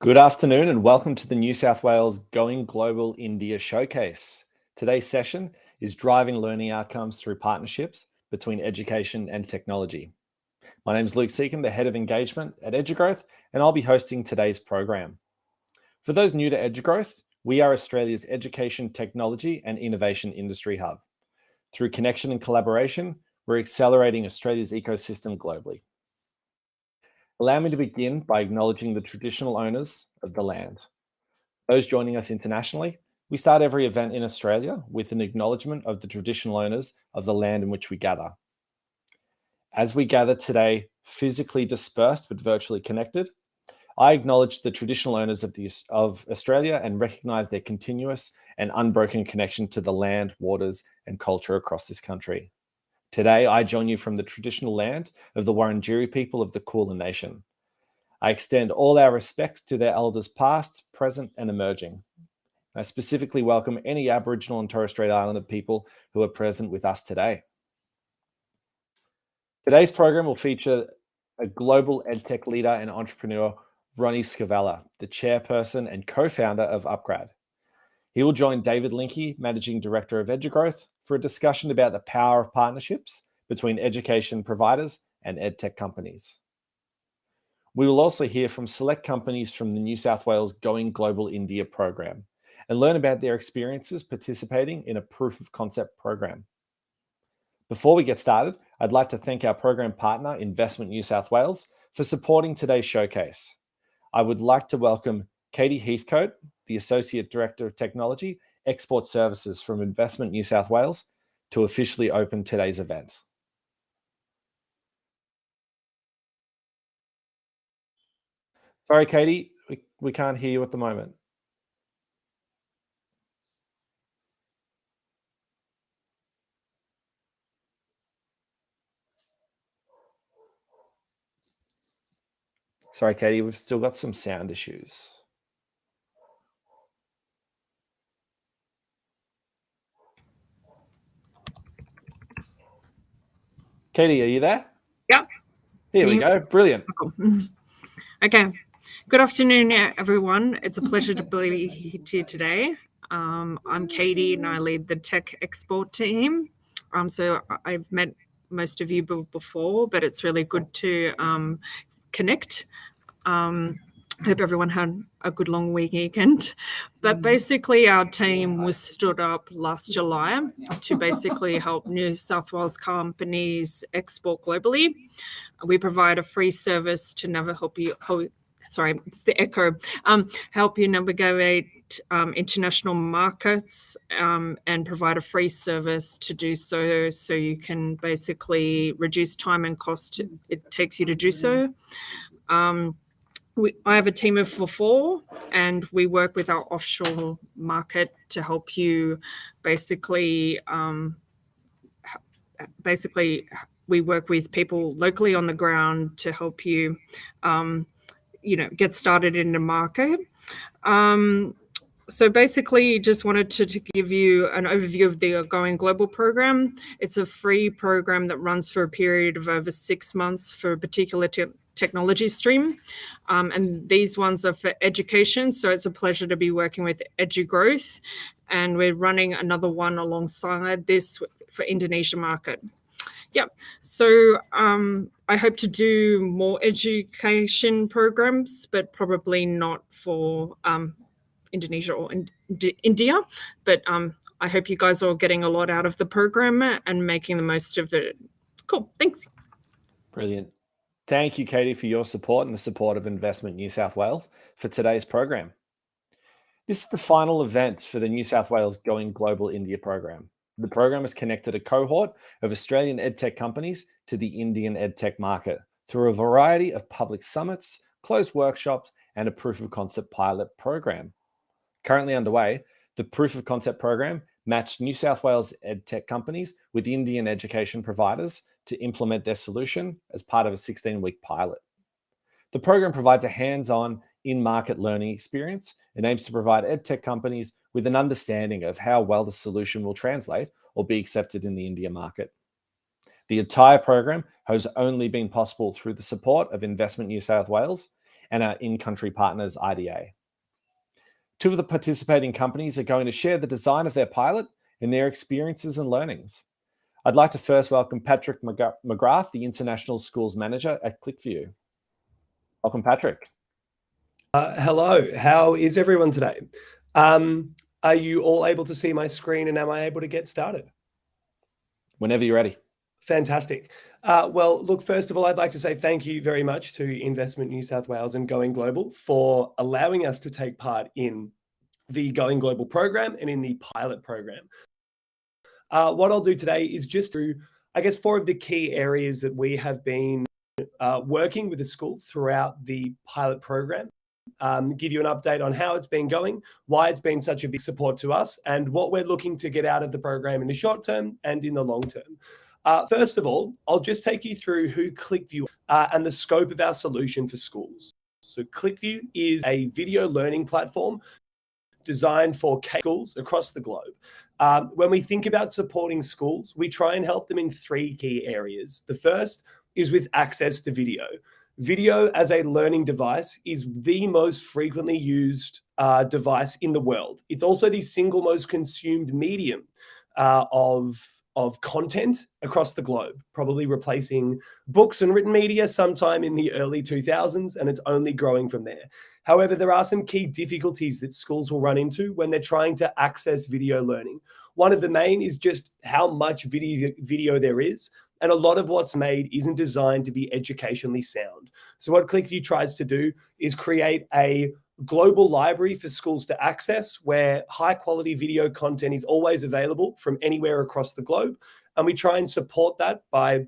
Good afternoon and welcome to the New South Wales Going Global India Showcase. Today's session is driving learning outcomes through partnerships between education and technology. My name is Luke Seacombe, the Head of Engagement at EduGrowth, and I'll be hosting today's program. For those new to EduGrowth, we are Australia's education, technology and innovation industry hub. Through connection and collaboration, we're accelerating Australia's ecosystem globally. Allow me to begin by acknowledging the traditional owners of the land. Those joining us internationally, we start every event in Australia with an acknowledgement of the traditional owners of the land in which we gather. As we gather today, physically dispersed but virtually connected, I acknowledge the traditional owners of Australia and recognise their continuous and unbroken connection to the land, waters and culture across this country. Today, I join you from the traditional land of the Wurundjeri people of the Kulin Nation. I extend all our respects to their elders past, present and emerging. I specifically welcome any Aboriginal and Torres Strait Islander people who are present with us today. Today's program will feature a global EdTech leader and entrepreneur, Ronnie Screwvala, the Chairperson and Co-founder of upGrad. He will join David Linke, Managing Director of EduGrowth, for a discussion about the power of partnerships between education providers and EdTech companies. We will also hear from select companies from the New South Wales Going Global India program and learn about their experiences participating in a proof of concept program. Before we get started, I'd like to thank our program partner, Investment New South Wales, for supporting today's showcase. I would like to welcome Katie Heathcote, the Associate Director of Technology, Export Services from Investment New South Wales, to officially open today's event. Sorry, Katie, we can't hear you at the moment. Sorry, Katie, we've still got some sound issues. Katie, are you there? Yep. Here we go. Brilliant. Okay. Good afternoon, everyone. It's a pleasure to be here today. I'm Katie and I lead the tech export team. So I've met most of you before, but it's really good to connect. Hope everyone had a good long weekend. But basically our team was stood up last July to basically help New South Wales companies export globally. We provide a free service to help you navigate international markets and provide a free service to do so you can basically reduce time and cost it takes you to do so. I have a team of four, and we work with our offshore market to help you basically we work with people locally on the ground to help you, get started in the market. So basically, just wanted to give you an overview of the Going Global program. It's a free program that runs for a period of over 6 months for a particular technology stream. And these ones are for education. So it's a pleasure to be working with EduGrowth. And we're running another one alongside this for Indonesia market. Yeah, so I hope to do more education programs, but probably not for Indonesia or India. But I hope you guys are all getting a lot out of the program and making the most of it. Cool, thanks. Brilliant. Thank you, Katie, for your support and the support of Investment New South Wales for today's program. This is the final event for the New South Wales Going Global India program. The program has connected a cohort of Australian EdTech companies to the Indian EdTech market through a variety of public summits, closed workshops, and a proof of concept pilot program. Currently underway, the proof of concept program matched New South Wales EdTech companies with Indian education providers to implement their solution as part of a 16-week pilot. The program provides a hands-on, in-market learning experience and aims to provide EdTech companies with an understanding of how well the solution will translate or be accepted in the India market. The entire program has only been possible through the support of Investment New South Wales and our in-country partners, IDA. Two of the participating companies are going to share the design of their pilot and their experiences and learnings. I'd like to first welcome Patrick McGrath, the International Schools Manager at ClickView. Welcome, Patrick. Hello, how is everyone today? Are you all able to see my screen, and am I able to get started? Whenever you're ready. Fantastic. Well, look, first of all, I'd like to say thank you very much to Investment New South Wales and Going Global for allowing us to take part in the Going Global program and in the pilot program. What I'll do today is just through, I guess, 4 of the key areas that we have been working with the school throughout the pilot program. Give you an update on how it's been going, why it's been such a big support to us, and what we're looking to get out of the program in the short term and in the long term. First of all, I'll just take you through who ClickView and the scope of our solution for schools. So ClickView is a video learning platform designed for schools across the globe. When we think about supporting schools, we try and help them in 3 key areas. The first is with access to video. Video as a learning device is the most frequently used device in the world. It's also the single most consumed medium of content across the globe, probably replacing books and written media sometime in the early 2000s, and it's only growing from there. However, there are some key difficulties that schools will run into when they're trying to access video learning. One of the main is just how much video there is. And a lot of what's made isn't designed to be educationally sound. So what ClickView tries to do is create a global library for schools to access where high quality video content is always available from anywhere across the globe. And we try and support that by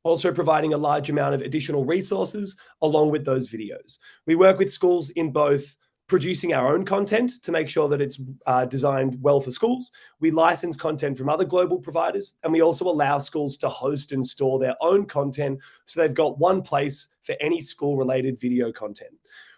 also providing a large amount of additional resources along with those videos. We work with schools in both producing our own content to make sure that it's designed well for schools. We license content from other global providers, and we also allow schools to host and store their own content so they've got one place for any school-related video content.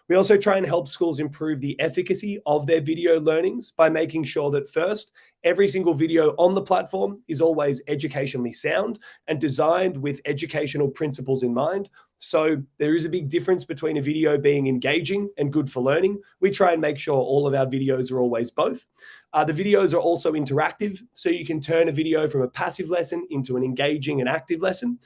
We also try and help schools improve the efficacy of their video learnings by making sure that first, every single video on the platform is always educationally sound and designed with educational principles in mind. So there is a big difference between a video being engaging and good for learning. We try and make sure all of our videos are always both. The videos are also interactive, so you can turn a video from a passive lesson into an engaging and active lesson.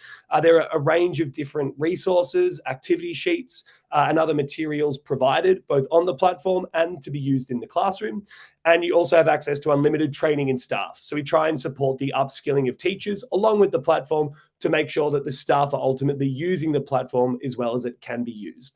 There are a range of different resources, activity sheets, and other materials provided both on the platform and to be used in the classroom. And you also have access to unlimited training and staff. So we try and support the upskilling of teachers along with the platform to make sure that the staff are ultimately using the platform as well as it can be used.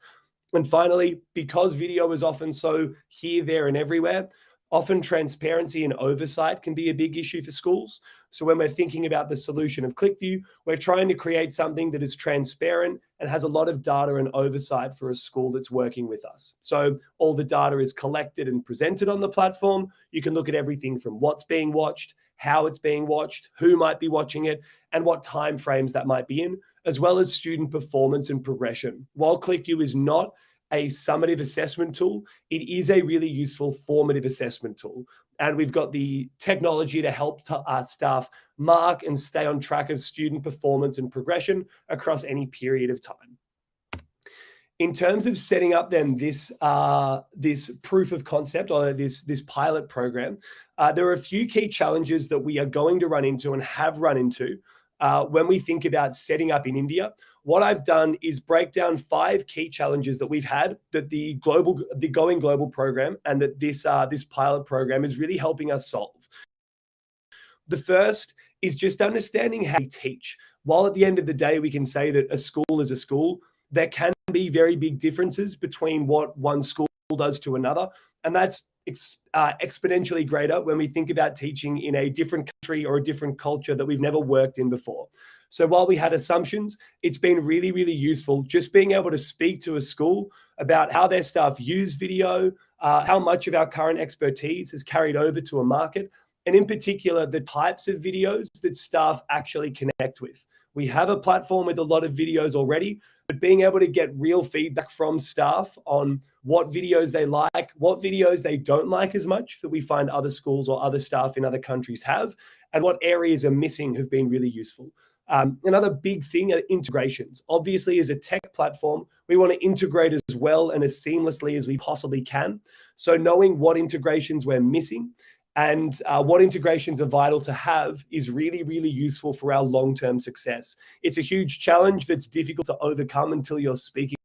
And finally, because video is often so here, there, and everywhere, often transparency and oversight can be a big issue for schools. So when we're thinking about the solution of ClickView, we're trying to create something that is transparent and has a lot of data and oversight for a school that's working with us. So all the data is collected and presented on the platform. You can look at everything from what's being watched, how it's being watched, who might be watching it, and what timeframes that might be in, as well as student performance and progression. While ClickView is not a summative assessment tool, it is a really useful formative assessment tool. And we've got the technology to help our staff mark and stay on track of student performance and progression across any period of time. In terms of setting up then this proof of concept or this pilot program, there are a few key challenges that we are going to run into and have run into when we think about setting up in India. What I've done is break down 5 key challenges that we've had that the Going Global program and that this pilot program is really helping us solve. The first is just understanding how we teach. While at the end of the day, we can say that a school is a school, there can be very big differences between what one school does to another. And that's exponentially greater when we think about teaching in a different country or a different culture that we've never worked in before. So while we had assumptions, it's been really, really useful just being able to speak to a school about how their staff use video, how much of our current expertise has carried over to a market, and in particular, the types of videos that staff actually connect with. We have a platform with a lot of videos already, but being able to get real feedback from staff on what videos they like, what videos they don't like as much that we find other schools or other staff in other countries have, and what areas are missing have been really useful. Another big thing are integrations. Obviously, as a tech platform, we want to integrate as well and as seamlessly as we possibly can. So knowing what integrations we're missing and what integrations are vital to have is really, really useful for our long-term success. It's a huge challenge that's difficult to overcome until you're speaking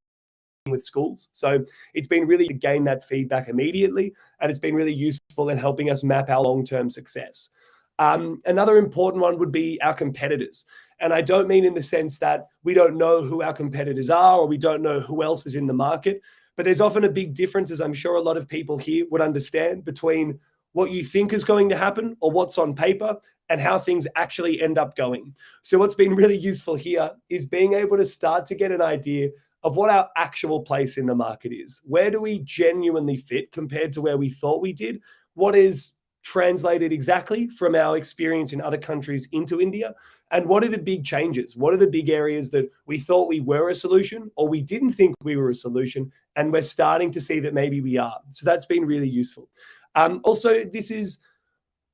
with schools. So it's been really to gain that feedback immediately, and it's been really useful in helping us map our long-term success. Another important one would be our competitors. And I don't mean in the sense that we don't know who our competitors are or we don't know who else is in the market, but there's often a big difference, as I'm sure a lot of people here would understand, between what you think is going to happen or what's on paper and how things actually end up going. So what's been really useful here is being able to start to get an idea of what our actual place in the market is. Where do we genuinely fit compared to where we thought we did? What is translated exactly from our experience in other countries into India? And what are the big changes? What are the big areas that we thought we were a solution or we didn't think we were a solution, and we're starting to see that maybe we are? So that's been really useful. Also, this is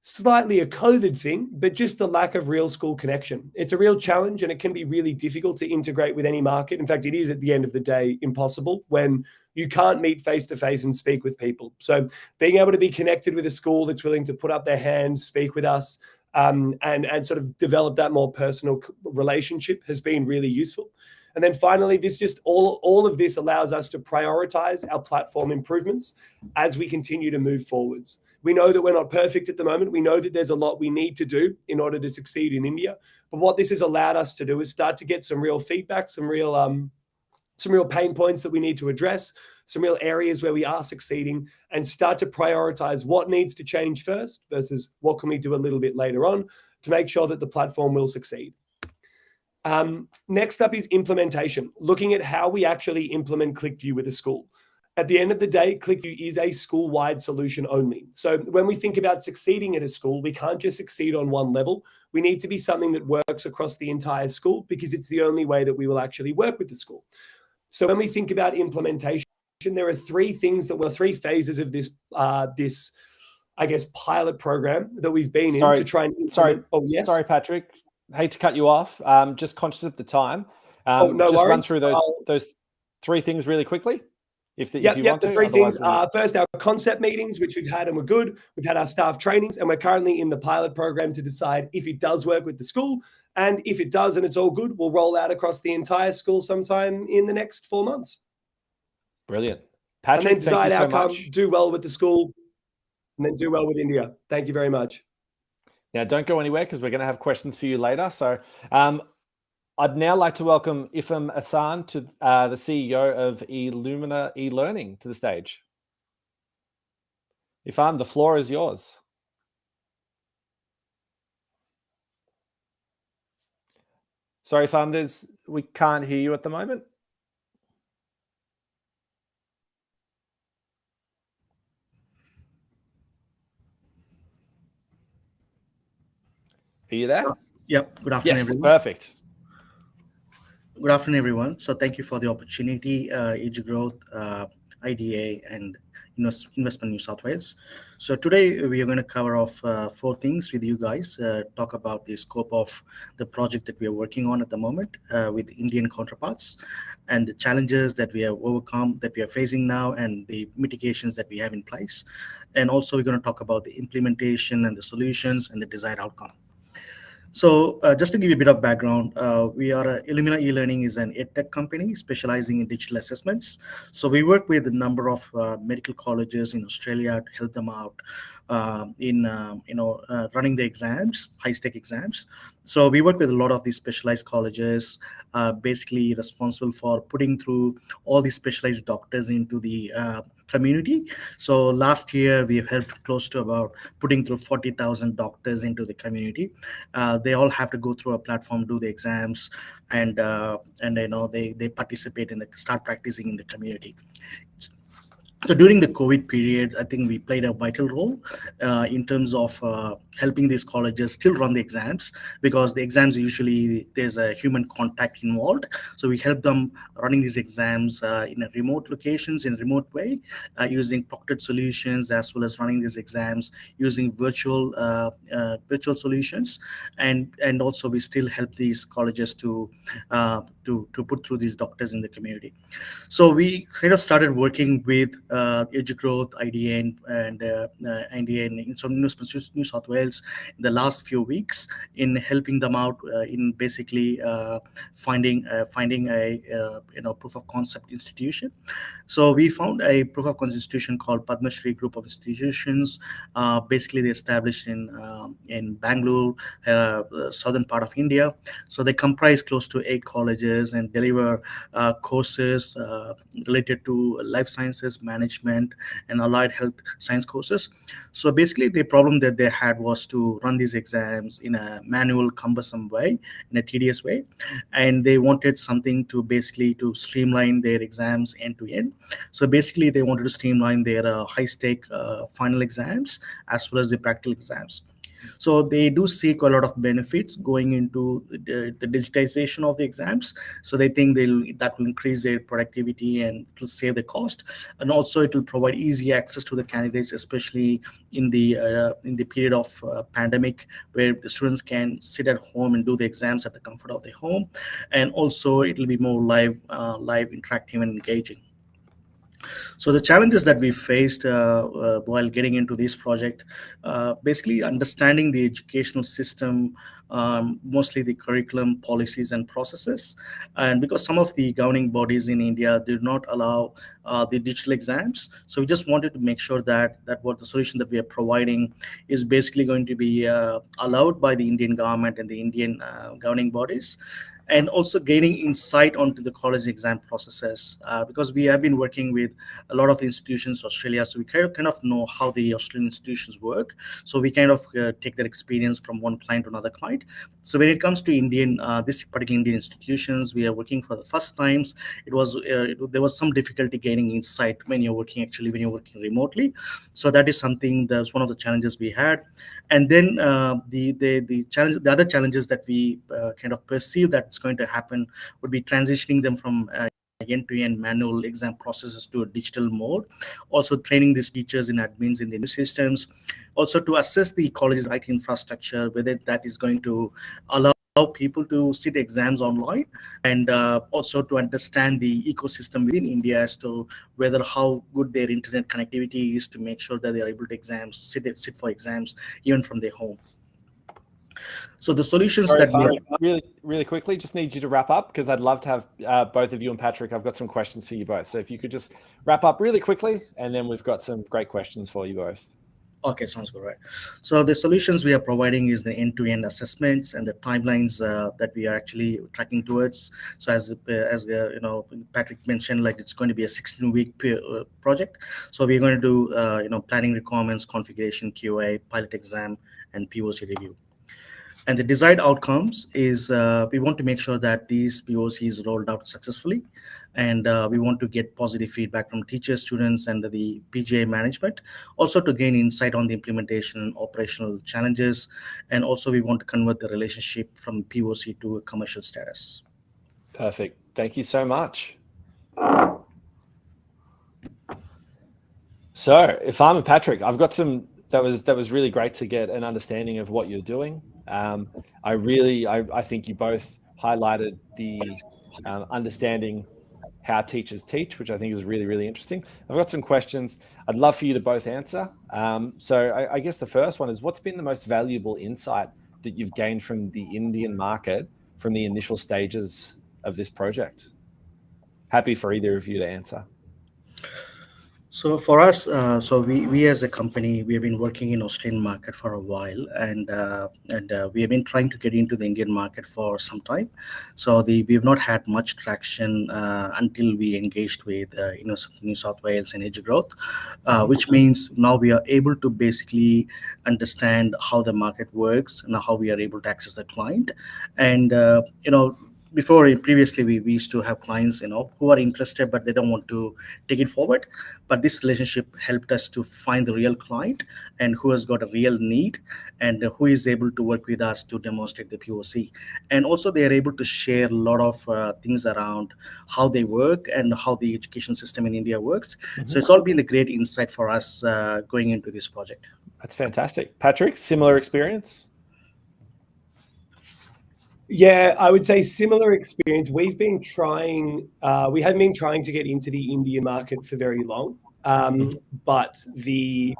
slightly a COVID thing, but just the lack of real school connection. It's a real challenge, and it can be really difficult to integrate with any market. In fact, it is at the end of the day impossible when you can't meet face-to-face and speak with people. So being able to be connected with a school that's willing to put up their hands, speak with us, and sort of develop that more personal relationship has been really useful. And then finally, this just all of this allows us to prioritize our platform improvements as we continue to move forwards. We know that we're not perfect at the moment. We know that there's a lot we need to do in order to succeed in India. But what this has allowed us to do is start to get some real feedback, some real pain points that we need to address, some real areas where we are succeeding, and start to prioritize what needs to change first versus what can we do a little bit later on to make sure that the platform will succeed. Next up is implementation, looking at how we actually implement ClickView with a school. At the end of the day, ClickView is a school-wide solution only. So when we think about succeeding at a school, we can't just succeed on one level. We need to be something that works across the entire school, because it's the only way that we will actually work with the school. So when we think about implementation, there are three phases of this, I guess, pilot program that we've been in to try and implement. Sorry, Patrick. Hate to cut you off. Just conscious of the time. No just worries. Run through those three things really quickly, if you want to. The three things are, first, our concept meetings, which we've had and we're good. We've had our staff trainings, and we're currently in the pilot program to decide if it does work with the school. And if it does and it's all good, we'll roll out across the entire school sometime in the next 4 months. Brilliant. Patrick, and then desired thank you so outcome, much. do well with the school, and then do well with India. Thank you very much. Now, don't go anywhere, because we're going to have questions for you later. So I'd now like to welcome Ifam Asan, to the CEO of Illumina e-learning, to the stage. Ifam, the floor is yours. Sorry, Ifam, we can't hear you at the moment. Are you there? Yep. Good afternoon, yes, everyone. Perfect. Good afternoon, everyone. So thank you for the opportunity, EduGrowth, IDA, and Investment New South Wales. So today we are going to cover off 4 things with you guys. Talk about the scope of the project that we are working on at the moment with Indian counterparts, and the challenges that we have overcome, that we are facing now, and the mitigations that we have in place. And also we're going to talk about the implementation and the solutions and the desired outcome. So just to give you a bit of background, Illumina e-learning is an EdTech company specializing in digital assessments. So we work with a number of medical colleges in Australia to help them out in running the exams, high-stake exams. So we work with a lot of these specialized colleges, basically responsible for putting through all these specialized doctors into the community. So last year we have helped close to about putting through 40,000 doctors into the community. They all have to go through a platform, do the exams, and they participate in start practicing in the community. So during the COVID period, I think we played a vital role in terms of helping these colleges still run the exams, because the exams usually there's a human contact involved. So we help them running these exams in a remote locations, in a remote way, using proctored solutions, as well as running these exams using virtual solutions, and also we still help these colleges to put through these doctors in the community. So we kind of started working with EduGrowth, IDA, and in some New South Wales in the last few weeks, in helping them out in basically finding a proof of concept institution. So we found a proof of concept institution called Padma Shri Group of Institutions. Basically, they established in Bangalore, southern part of India. So they comprise close to 8 colleges and deliver courses related to life sciences, management, and allied health science courses. So basically, the problem that they had was to run these exams in a manual, cumbersome way, in a tedious way, and they wanted something to basically to streamline their exams end to end. So basically, they wanted to streamline their high-stake final exams as well as the practical exams. So they do seek a lot of benefits going into the digitization of the exams. So they think that will increase their productivity and it will save the cost, and also it will provide easy access to the candidates, especially in the period of pandemic, where the students can sit at home and do the exams at the comfort of their home, and also it will be more live, interactive, and engaging. So the challenges that we faced while getting into this project, basically understanding the educational system, mostly the curriculum, policies, and processes. And because some of the governing bodies in India did not allow the digital exams, so we just wanted to make sure that what the solution that we are providing is basically going to be allowed by the Indian government and the Indian governing bodies. And also gaining insight onto the college exam processes, because we have been working with a lot of institutions in Australia, so we kind of know how the Australian institutions work. So we kind of take that experience from one client to another client. So when it comes to this particular Indian institutions, we are working for the first times. There was some difficulty gaining insight when you're working remotely. So that is something that's one of the challenges we had. And then the other challenges that we kind of perceive that it's going to happen would be transitioning them from end-to-end manual exam processes to a digital mode. Also training these teachers and admins in the new systems. Also to assess the college's IT infrastructure, whether that is going to allow people to sit exams online, and also to understand the ecosystem within India as to whether how good their internet connectivity is to make sure that they are able to sit for exams even from their home. So the solutions really quickly, just need you to wrap up, because I'd love to have both of you and Patrick. I've got some questions for you both. So if you could just wrap up really quickly, and then we've got some great questions for you both. Okay, sounds good, right? So the solutions we are providing is the end-to-end assessments and the timelines that we are actually tracking towards. So as Patrick mentioned, like it's going to be a 16-week project. So we're going to do planning requirements, configuration, QA, pilot exam, and POC review. And the desired outcomes is we want to make sure that these POCs rolled out successfully, and we want to get positive feedback from teachers, students, and the PGA management. Also to gain insight on the implementation and operational challenges, and also we want to convert the relationship from POC to a commercial status. Perfect. Thank you so much. So if I'm a Patrick, I've got some. That was really great to get an understanding of what you're doing. I think you both highlighted the understanding how teachers teach, which I think is really, really interesting. I've got some questions I'd love for you to both answer. So I guess the first one is, what's been the most valuable insight that you've gained from the Indian market from the initial stages of this project? Happy for either of you to answer. So for us, we as a company, we have been working in Australian market for a while, and we have been trying to get into the Indian market for some time. So we have not had much traction until we engaged with New South Wales and EduGrowth, which means now we are able to basically understand how the market works and how we are able to access the client, and previously we used to have clients, who are interested but they don't want to take it forward. But this relationship helped us to find the real client and who has got a real need and who is able to work with us to demonstrate the POC. And also they are able to share a lot of things around how they work and how the education system in India works. So it's all been a great insight for us going into this project. That's fantastic. Patrick, similar experience? Yeah, I would say similar experience. We have been trying to get into the Indian market for very long, but the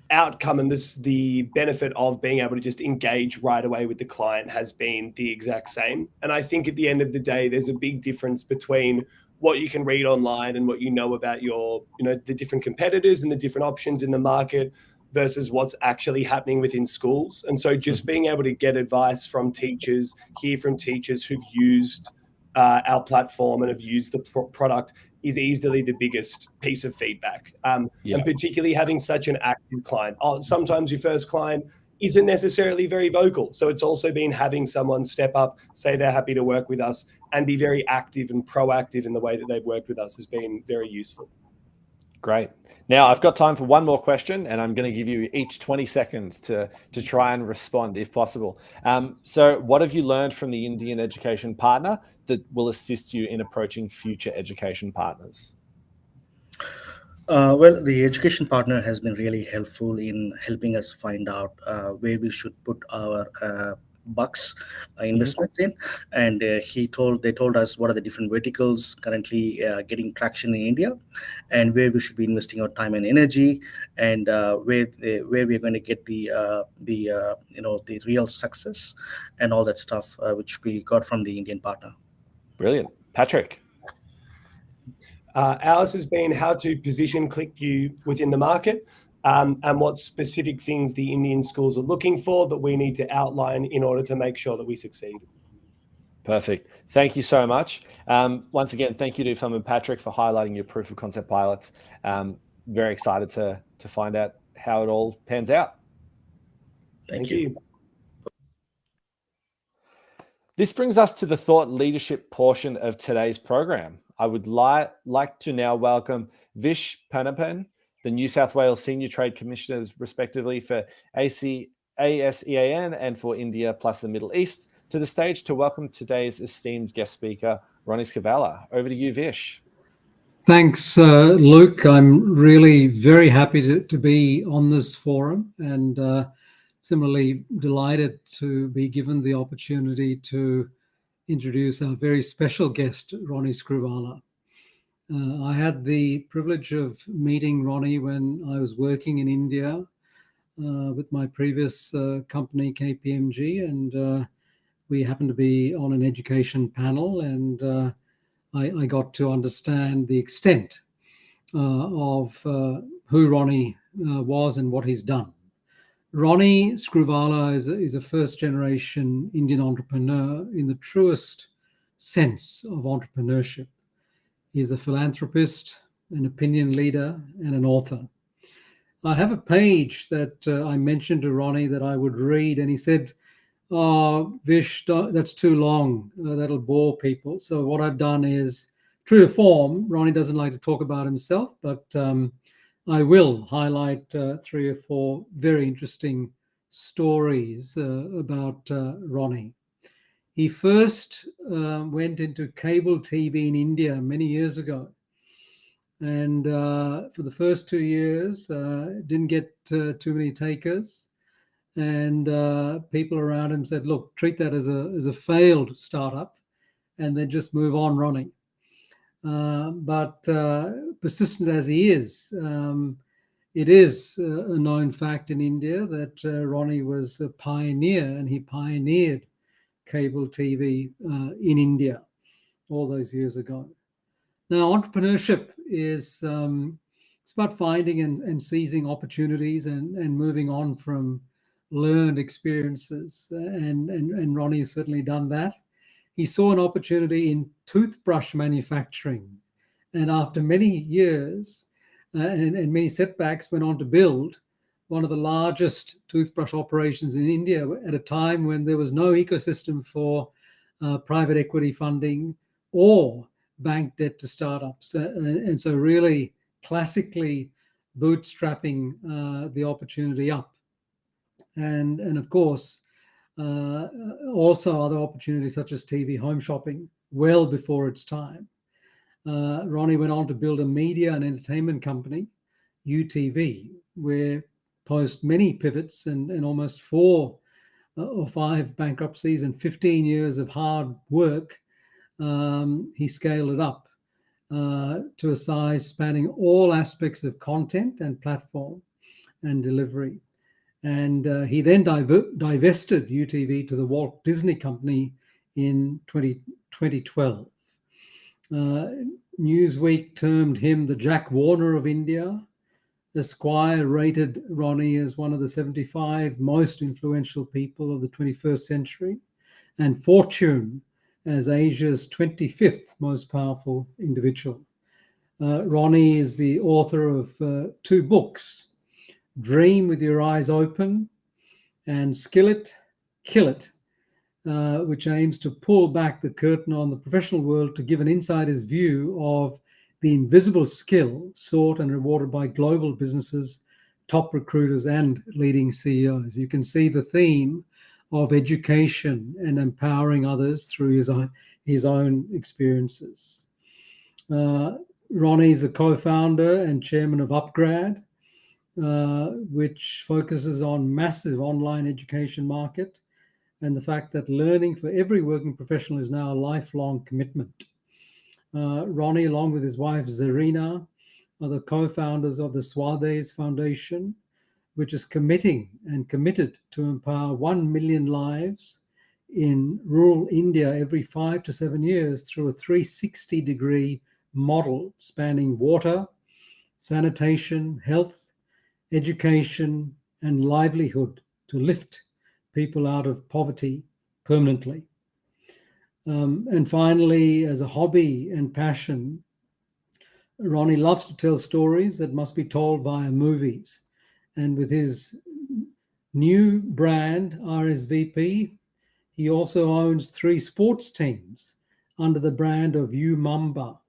outcome and the benefit of being able to just engage right away with the client has been the exact same. And I think at the end of the day, there's a big difference between what you can read online and what you know about the different competitors and the different options in the market versus what's actually happening within schools. And so just being able to get advice from teachers, hear from teachers who've used our platform and have used the product is easily the biggest piece of feedback. And particularly having such an active client. Sometimes your first client isn't necessarily very vocal. So it's also been having someone step up, say they're happy to work with us, and be very active and proactive in the way that they've worked with us has been very useful. Great. Now I've got time for one more question, and I'm going to give you each 20 seconds to try and respond if possible. So what have you learned from the Indian education partner that will assist you in approaching future education partners? Well, the education partner has been really helpful in helping us find out where we should put our bucks investments in, and they told us what are the different verticals currently getting traction in India, and where we should be investing our time and energy, and where we're going to get the real success and all that stuff which we got from the Indian partner. Brilliant. Patrick? Ours has been how to position ClickView within the market, and what specific things the Indian schools are looking for that we need to outline in order to make sure that we succeed. Perfect. Thank you so much. Once again, thank you to Ufam and Patrick for highlighting your proof of concept pilots. Very excited to find out how it all pans out. Thank you. This brings us to the thought leadership portion of today's program. I would like to now welcome Vish Panapan, the New South Wales Senior Trade Commissioners, respectively, for ASEAN and for India plus the Middle East, to the stage to welcome today's esteemed guest speaker, Ronnie Screwvala. Over to you, Vish. Thanks, Luke. I'm really very happy to be on this forum, and similarly delighted to be given the opportunity to introduce our very special guest, Ronnie Screwvala. I had the privilege of meeting Ronnie when I was working in India with my previous company, KPMG, and we happened to be on an education panel, and I got to understand the extent of who Ronnie was and what he's done. Ronnie Screwvala is a first-generation Indian entrepreneur in the truest sense of entrepreneurship. He's a philanthropist, an opinion leader, and an author. I have a page that I mentioned to Ronnie that I would read, and he said, "Oh, Vish, that's too long. That'll bore people." So what I've done is, true to form, Ronnie doesn't like to talk about himself, but I will highlight 3 or 4 very interesting stories about Ronnie. He first went into cable TV in India many years ago. And for the first 2 years, didn't get too many takers. And people around him said, look, treat that as a failed startup and then just move on, Ronnie. But persistent as he is, it is a known fact in India that Ronnie was a pioneer, and he pioneered cable TV in India all those years ago. Now, entrepreneurship is it's about finding and seizing opportunities and moving on from learned experiences. And Ronnie has certainly done that. He saw an opportunity in toothbrush manufacturing, and after many years and many setbacks, went on to build one of the largest toothbrush operations in India at a time when there was no ecosystem for private equity funding or bank debt to startups. And so really classically bootstrapping the opportunity up. And of course, also other opportunities such as TV home shopping well before its time. Ronnie went on to build a media and entertainment company, UTV, where post many pivots and almost 4 or 5 bankruptcies and 15 years of hard work, he scaled it up to a size spanning all aspects of content and platform and delivery. And he then divested UTV to the Walt Disney Company in 2012. Newsweek termed him the Jack Warner of India. Esquire rated Ronnie as one of the 75 most influential people of the 21st century, and Fortune as Asia's 25th most powerful individual. Ronnie is the author of 2 books, Dream with Your Eyes Open and Skill It, Kill It, which aims to pull back the curtain on the professional world to give an insider's view of the invisible skill sought and rewarded by global businesses, top recruiters, and leading CEOs. You can see the theme of education and empowering others through his own experiences. Ronnie is a co-founder and chairman of upGrad, which focuses on massive online education market and the fact that learning for every working professional is now a lifelong commitment. Ronnie, along with his wife Zarina, are the co-founders of the Swades Foundation, which is committed to empower 1 million lives in rural India every 5 to 7 years through a 360-degree model spanning water, sanitation, health, education, and livelihood to lift people out of poverty permanently. And finally, as a hobby and passion, Ronnie loves to tell stories that must be told via movies. And with his new brand, RSVP, he also owns 3 sports teams under the brand of Umamba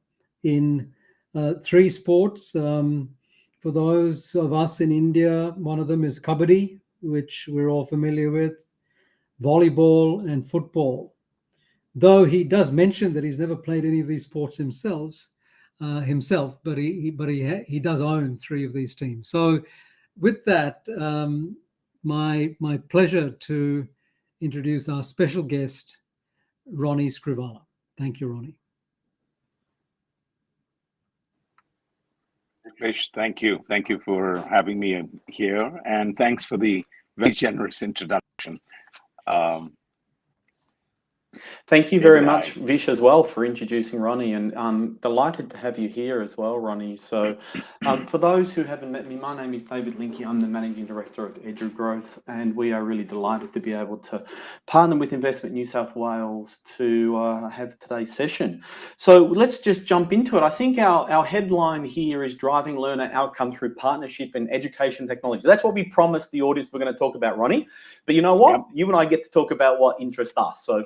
in 3 sports. For those of us in India, one of them is Kabaddi, which we're all familiar with, volleyball and football. Though he does mention that he's never played any of these sports himself, but he does own 3 of these teams. So with that, my pleasure to introduce our special guest, Ronnie Screwvala. Thank you, Ronnie. Vish, thank you. Thank you for having me here, and thanks for the very generous introduction. Thank you very much, Vish, as well, for introducing Ronnie, and I'm delighted to have you here as well, Ronnie. So for those who haven't met me, my name is David Linke. I'm the Managing Director of EduGrowth, and we are really delighted to be able to partner with Investment New South Wales to have today's session. So let's just jump into it. I think our headline here is Driving Learner Outcome Through Partnership and Education Technology. That's what we promised the audience we're going to talk about, Ronnie. But you know what? Yep. You and I get to talk about what interests us. So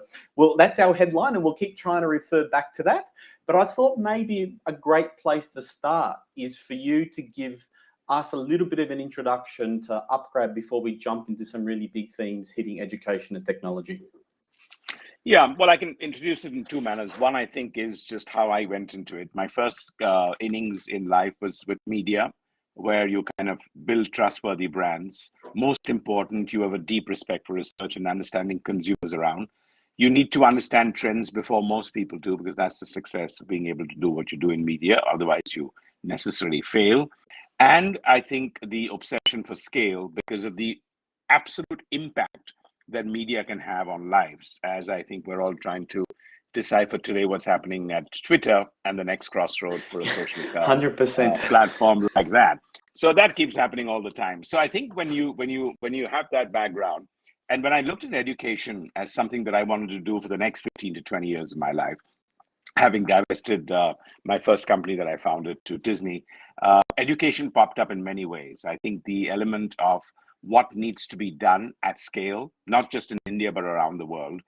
that's our headline, and we'll keep trying to refer back to that. But I thought maybe a great place to start is for you to give us a little bit of an introduction to upGrad before we jump into some really big themes hitting education and technology. Yeah, well, I can introduce it in 2 manners. One, I think, is just how I went into it. My first innings in life was with media, where you kind of build trustworthy brands. Most important, you have a deep respect for research and understanding consumers around. You need to understand trends before most people do, because that's the success of being able to do what you do in media. Otherwise, you necessarily fail. And I think the obsession for scale, because of the absolute impact that media can have on lives, as I think we're all trying to decipher today what's happening at Twitter and the next crossroad for a social 100% platform like that. So that keeps happening all the time. So I think when you have that background, and when I looked at education as something that I wanted to do for the next 15 to 20 years of my life, having divested my first company that I founded to Disney, education popped up in many ways. I think the element of what needs to be done at scale, not just in India, but around the world,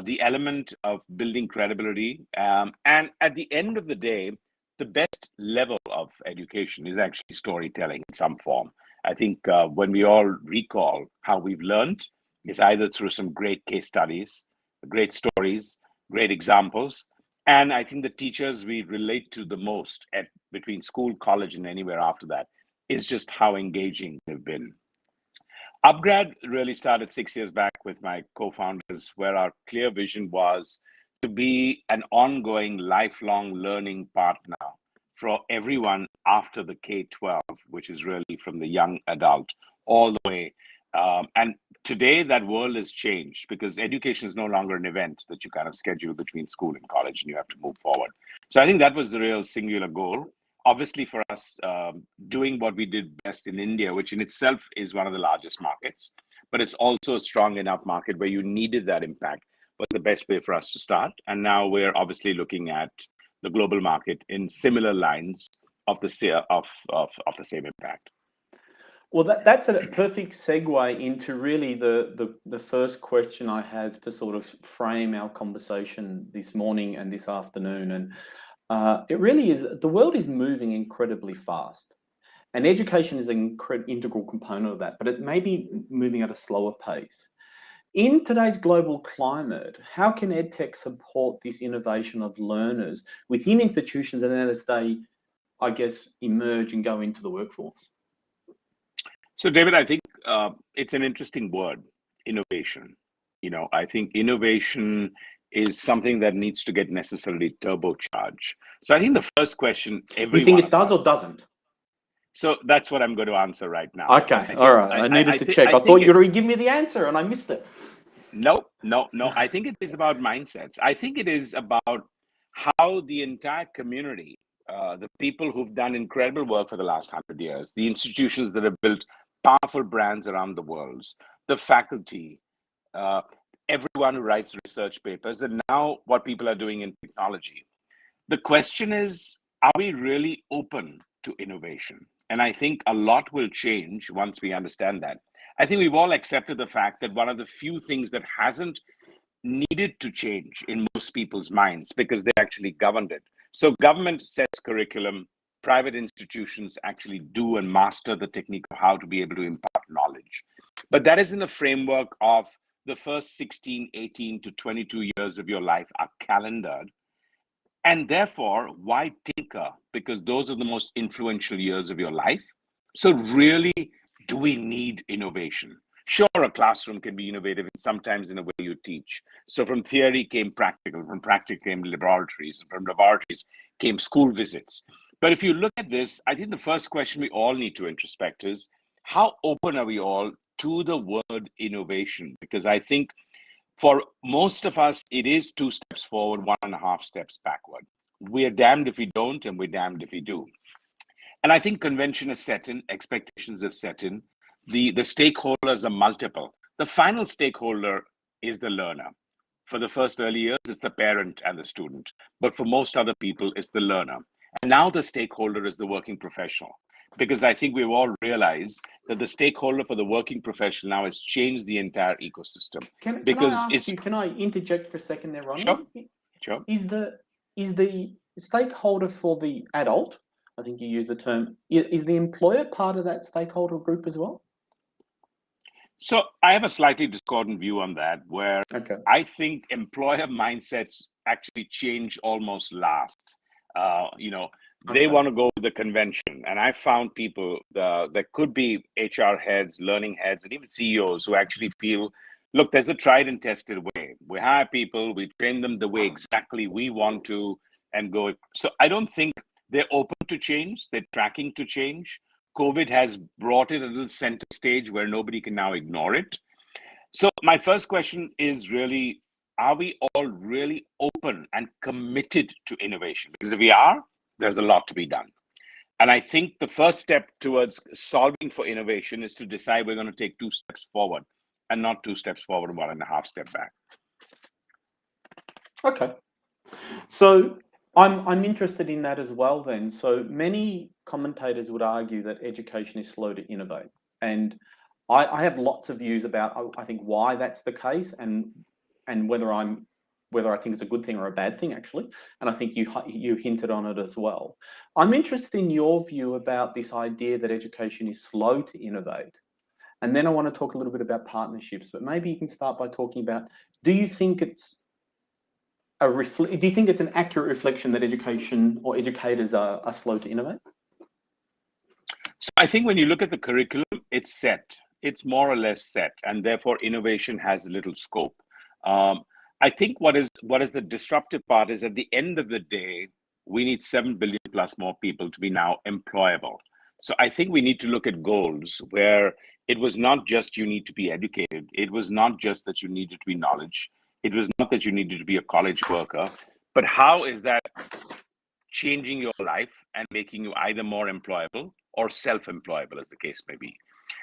the element of building credibility, and at the end of the day, the best level of education is actually storytelling in some form. I think when we all recall how we've learned, it's either through some great case studies, great stories, great examples, and I think the teachers we relate to the most between school, college, and anywhere after that is just how engaging they've been. upGrad really started 6 years back with my co-founders, where our clear vision was to be an ongoing lifelong learning partner for everyone after the K-12, which is really from the young adult all the way. And today that world has changed because education is no longer an event that you kind of schedule between school and college and you have to move forward. So I think that was the real singular goal. Obviously for us, doing what we did best in India, which in itself is one of the largest markets, but it's also a strong enough market where you needed that impact, was the best way for us to start. And now we're obviously looking at the global market in similar lines of the same impact. Well, that's a perfect segue into really the first question I have to sort of frame our conversation this morning and this afternoon. And it really is, the world is moving incredibly fast. And education is an integral component of that, but it may be moving at a slower pace. In today's global climate, how can EdTech support this innovation of learners within institutions and then as they, I guess, emerge and go into the workforce? So, David, I think it's an interesting word, innovation. I think innovation is something that needs to get necessarily turbocharged. So I think the first question, you think it does or doesn't? So that's what I'm going to answer right now. Okay, all right. I needed to check. I thought you'd already give me the answer and I missed it. No. I think it is about mindsets. I think it is about how the entire community, the people who've done incredible work for the last 100 years, the institutions that have built powerful brands around the world, the faculty, everyone who writes research papers, and now what people are doing in technology. The question is, are we really open to innovation? And I think a lot will change once we understand that. I think we've all accepted the fact that one of the few things that hasn't needed to change in most people's minds because they actually governed it. So government sets curriculum, private institutions actually do and master the technique of how to be able to impart knowledge. But that is in the framework of the first 16, 18 to 22 years of your life are calendared. And therefore, why tinker? Because those are the most influential years of your life. So really, do we need innovation? Sure, a classroom can be innovative sometimes in the way you teach. So from theory came practical, from practical came laboratories, and from laboratories came school visits. But if you look at this, I think the first question we all need to introspect is, how open are we all to the word innovation? Because I think for most of us, it is 2 steps forward, 1.5 steps backward. We're damned if we don't, and we're damned if we do. And I think convention has set in, expectations have set in. The stakeholders are multiple. The final stakeholder is the learner. For the first early years, it's the parent and the student. But for most other people, it's the learner. And now the stakeholder is the working professional. Because I think we've all realized that the stakeholder for the working professional now has changed the entire ecosystem. Can I interject for a second there, Ronnie? Sure. Is the stakeholder for the adult, I think you used the term, is the employer part of that stakeholder group as well? So I have a slightly discordant view on that, where I think employer mindsets actually change almost last. They want to go with the convention. And I found people that could be HR heads, learning heads, and even CEOs who actually feel, look, there's a tried and tested way. We hire people, we train them the way exactly we want to, and go. So I don't think they're open to change. They're tracking to change. COVID has brought it to the center stage where nobody can now ignore it. So my first question is really, are we all really open and committed to innovation? Because if we are, there's a lot to be done. And I think the first step towards solving for innovation is to decide we're going to take 2 steps forward and not 2 steps forward and 1.5 steps back. Okay. So I'm interested in that as well then. So many commentators would argue that education is slow to innovate. And I have lots of views about, I think, why that's the case, and whether I think it's a good thing or a bad thing, actually. And I think you hinted on it as well. I'm interested in your view about this idea that education is slow to innovate. And then I want to talk a little bit about partnerships, but maybe you can start by talking about, do you think it's an accurate reflection that education or educators are slow to innovate? So I think when you look at the curriculum, it's set. It's more or less set, and therefore innovation has little scope. I think what is the disruptive part is, at the end of the day, we need 7 billion plus more people to be now employable. So I think we need to look at goals where it was not just you need to be educated. It was not just that you needed to be knowledge. It was not that you needed to be a college worker, but how is that changing your life and making you either more employable or self-employable, as the case may be.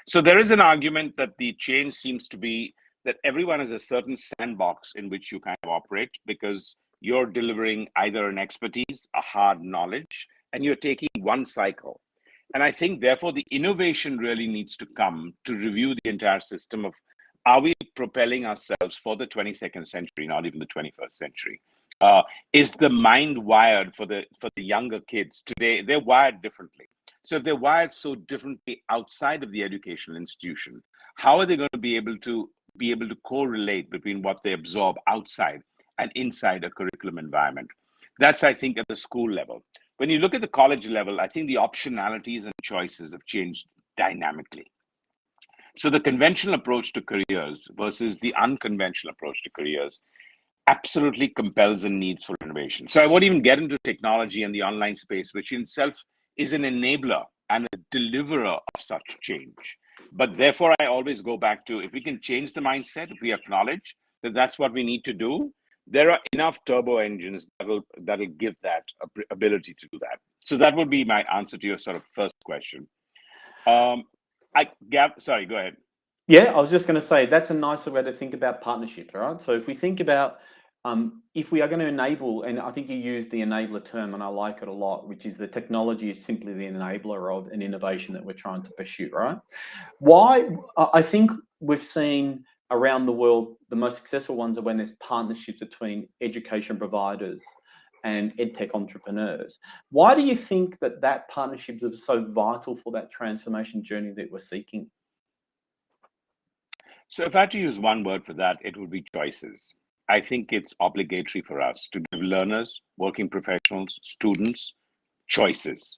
So there is an argument that the change seems to be that everyone has a certain sandbox in which you kind of operate, because you're delivering either an expertise, a hard knowledge, and you're taking one cycle. And I think, therefore, the innovation really needs to come to review the entire system of, are we propelling ourselves for the 22nd century, not even the 21st century? Is the mind wired for the younger kids today? They're wired differently. So if they're wired so differently outside of the educational institution, how are they going to be able to correlate between what they absorb outside and inside a curriculum environment? That's, I think, at the school level. When you look at the college level, I think the optionalities and choices have changed dynamically. So the conventional approach to careers versus the unconventional approach to careers absolutely compels and needs for innovation. So I won't even get into technology and the online space, which in itself is an enabler and a deliverer of such change. But therefore, I always go back to, if we can change the mindset, if we acknowledge that that's what we need to do, there are enough turbo engines that'll give that ability to do that. So that would be my answer to your sort of first question. Sorry, go ahead. Yeah, I was just going to say, that's a nicer way to think about partnerships, right? So if we think about, if we are going to enable, and I think you used the enabler term, and I like it a lot, which is the technology is simply the enabler of an innovation that we're trying to pursue, right? Why? I think we've seen around the world, the most successful ones are when there's partnerships between education providers and EdTech entrepreneurs. Why do you think that partnerships are so vital for that transformation journey that we're seeking? So if I had to use one word for that, it would be choices. I think it's obligatory for us to give learners, working professionals, students, choices.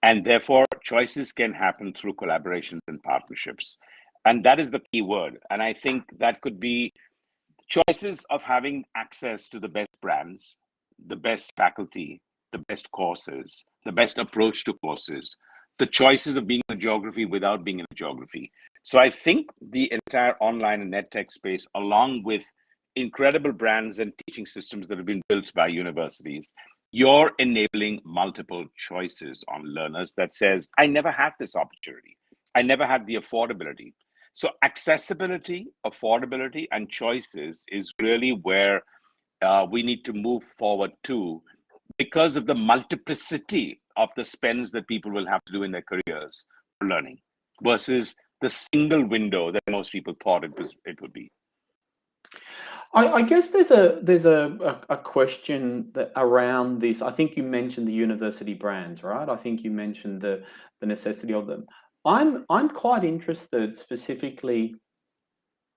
And therefore, choices can happen through collaborations and partnerships. And that is the key word. And I think that could be choices of having access to the best brands, the best faculty, the best courses, the best approach to courses, the choices of being in a geography without being in a geography. So I think the entire online and EdTech space, along with incredible brands and teaching systems that have been built by universities, you're enabling multiple choices on learners that says, I never had this opportunity. I never had the affordability. So accessibility, affordability, and choices is really where we need to move forward to, because of the multiplicity of the spends that people will have to do in their careers for learning versus the single window that most people thought it would be. I guess there's a question that around this. I think you mentioned the university brands, right? I think you mentioned the necessity of them. I'm quite interested specifically.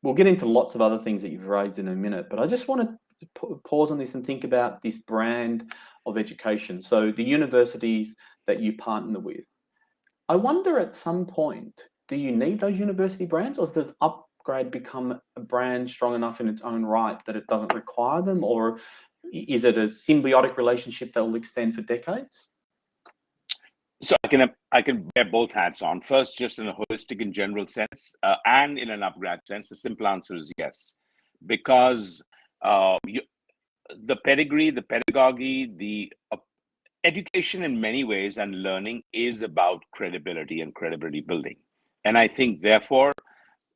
We'll get into lots of other things that you've raised in a minute, but I just want to pause on this and think about this brand of education. So the universities that you partner with, I wonder at some point, do you need those university brands, or does upGrad become a brand strong enough in its own right that it doesn't require them, or is it a symbiotic relationship that will extend for decades? So I can bear both hats on. First, just in a holistic and general sense, and in an upGrad sense, the simple answer is yes, because the pedigree, the pedagogy, the education in many ways and learning is about credibility and credibility building. And I think, therefore,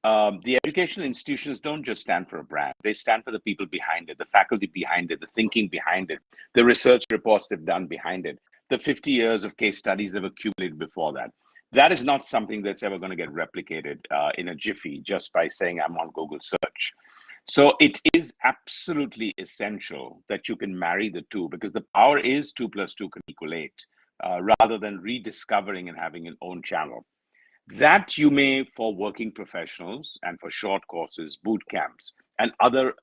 the educational institutions don't just stand for a brand. They stand for the people behind it, the faculty behind it, the thinking behind it, the research reports they've done behind it, the 50 years of case studies that were accumulated before that. That is not something that's ever going to get replicated in a jiffy just by saying I'm on Google search. So it is absolutely essential that you can marry the two, because the power is 2 + 2 can equal 8, rather than rediscovering and having an own channel. That you may, for working professionals and for short courses, boot camps, and other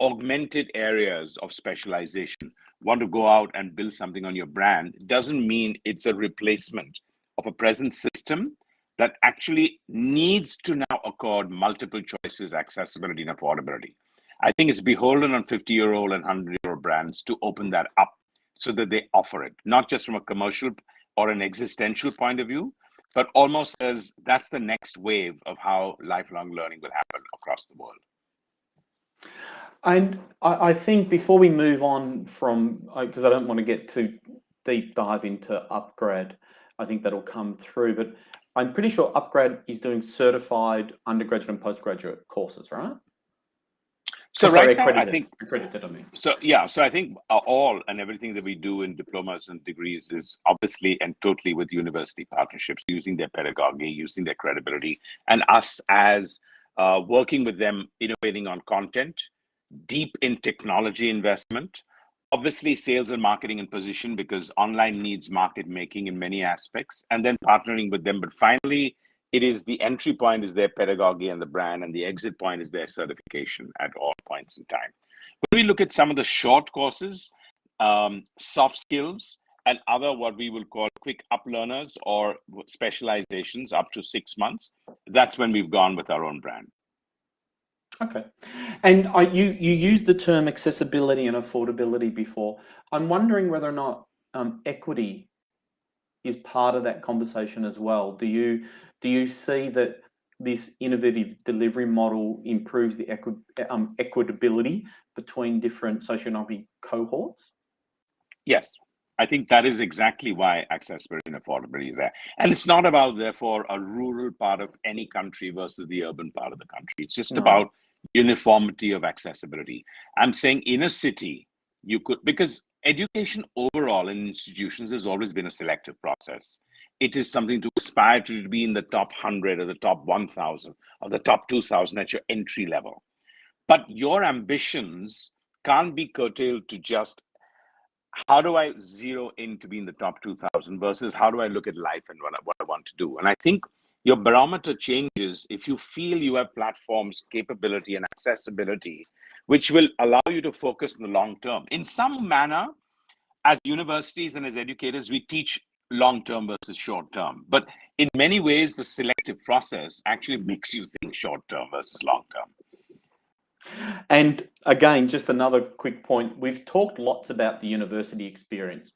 augmented areas of specialization, want to go out and build something on your brand, doesn't mean it's a replacement of a present system that actually needs to now accord multiple choices, accessibility, and affordability. I think it's beholden on 50-year-old and 100-year-old brands to open that up so that they offer it, not just from a commercial or an existential point of view, but almost as that's the next wave of how lifelong learning will happen across the world. And I think before we move on from, because I don't want to get too deep dive into upGrad, I think that'll come through, but I'm pretty sure upGrad is doing certified undergraduate and postgraduate courses, right? So right now, accredited, I think accredited, I mean. So yeah, so I think all and everything that we do in diplomas and degrees is obviously and totally with university partnerships, using their pedagogy, using their credibility, and us as working with them, innovating on content, deep in technology investment, obviously sales and marketing and position, because online needs market making in many aspects, and then partnering with them. But finally, it is the entry point is their pedagogy and the brand, and the exit point is their certification at all points in time. When we look at some of the short courses, soft skills, and other what we will call quick up learners or specializations up to 6 months, that's when we've gone with our own brand. Okay. And you used the term accessibility and affordability before. I'm wondering whether or not equity is part of that conversation as well. Do you see that this innovative delivery model improves the equitability between different socioeconomic cohorts? Yes, I think that is exactly why accessibility and affordability is there. And it's not about, therefore, a rural part of any country versus the urban part of the country. It's just about uniformity of accessibility. I'm saying in a city, you could, because education overall in institutions has always been a selective process. It is something to aspire to be in the top 100 or the top 1,000 or the top 2,000 at your entry level. But your ambitions can't be curtailed to just how do I zero in to be in the top 2,000 versus how do I look at life and what I want to do. And I think your barometer changes if you feel you have platforms, capability, and accessibility, which will allow you to focus on the long term. In some manner, as universities and as educators, we teach long-term versus short-term. But in many ways, the selective process actually makes you think short-term versus long-term. And again, just another quick point. We've talked lots about the university experience,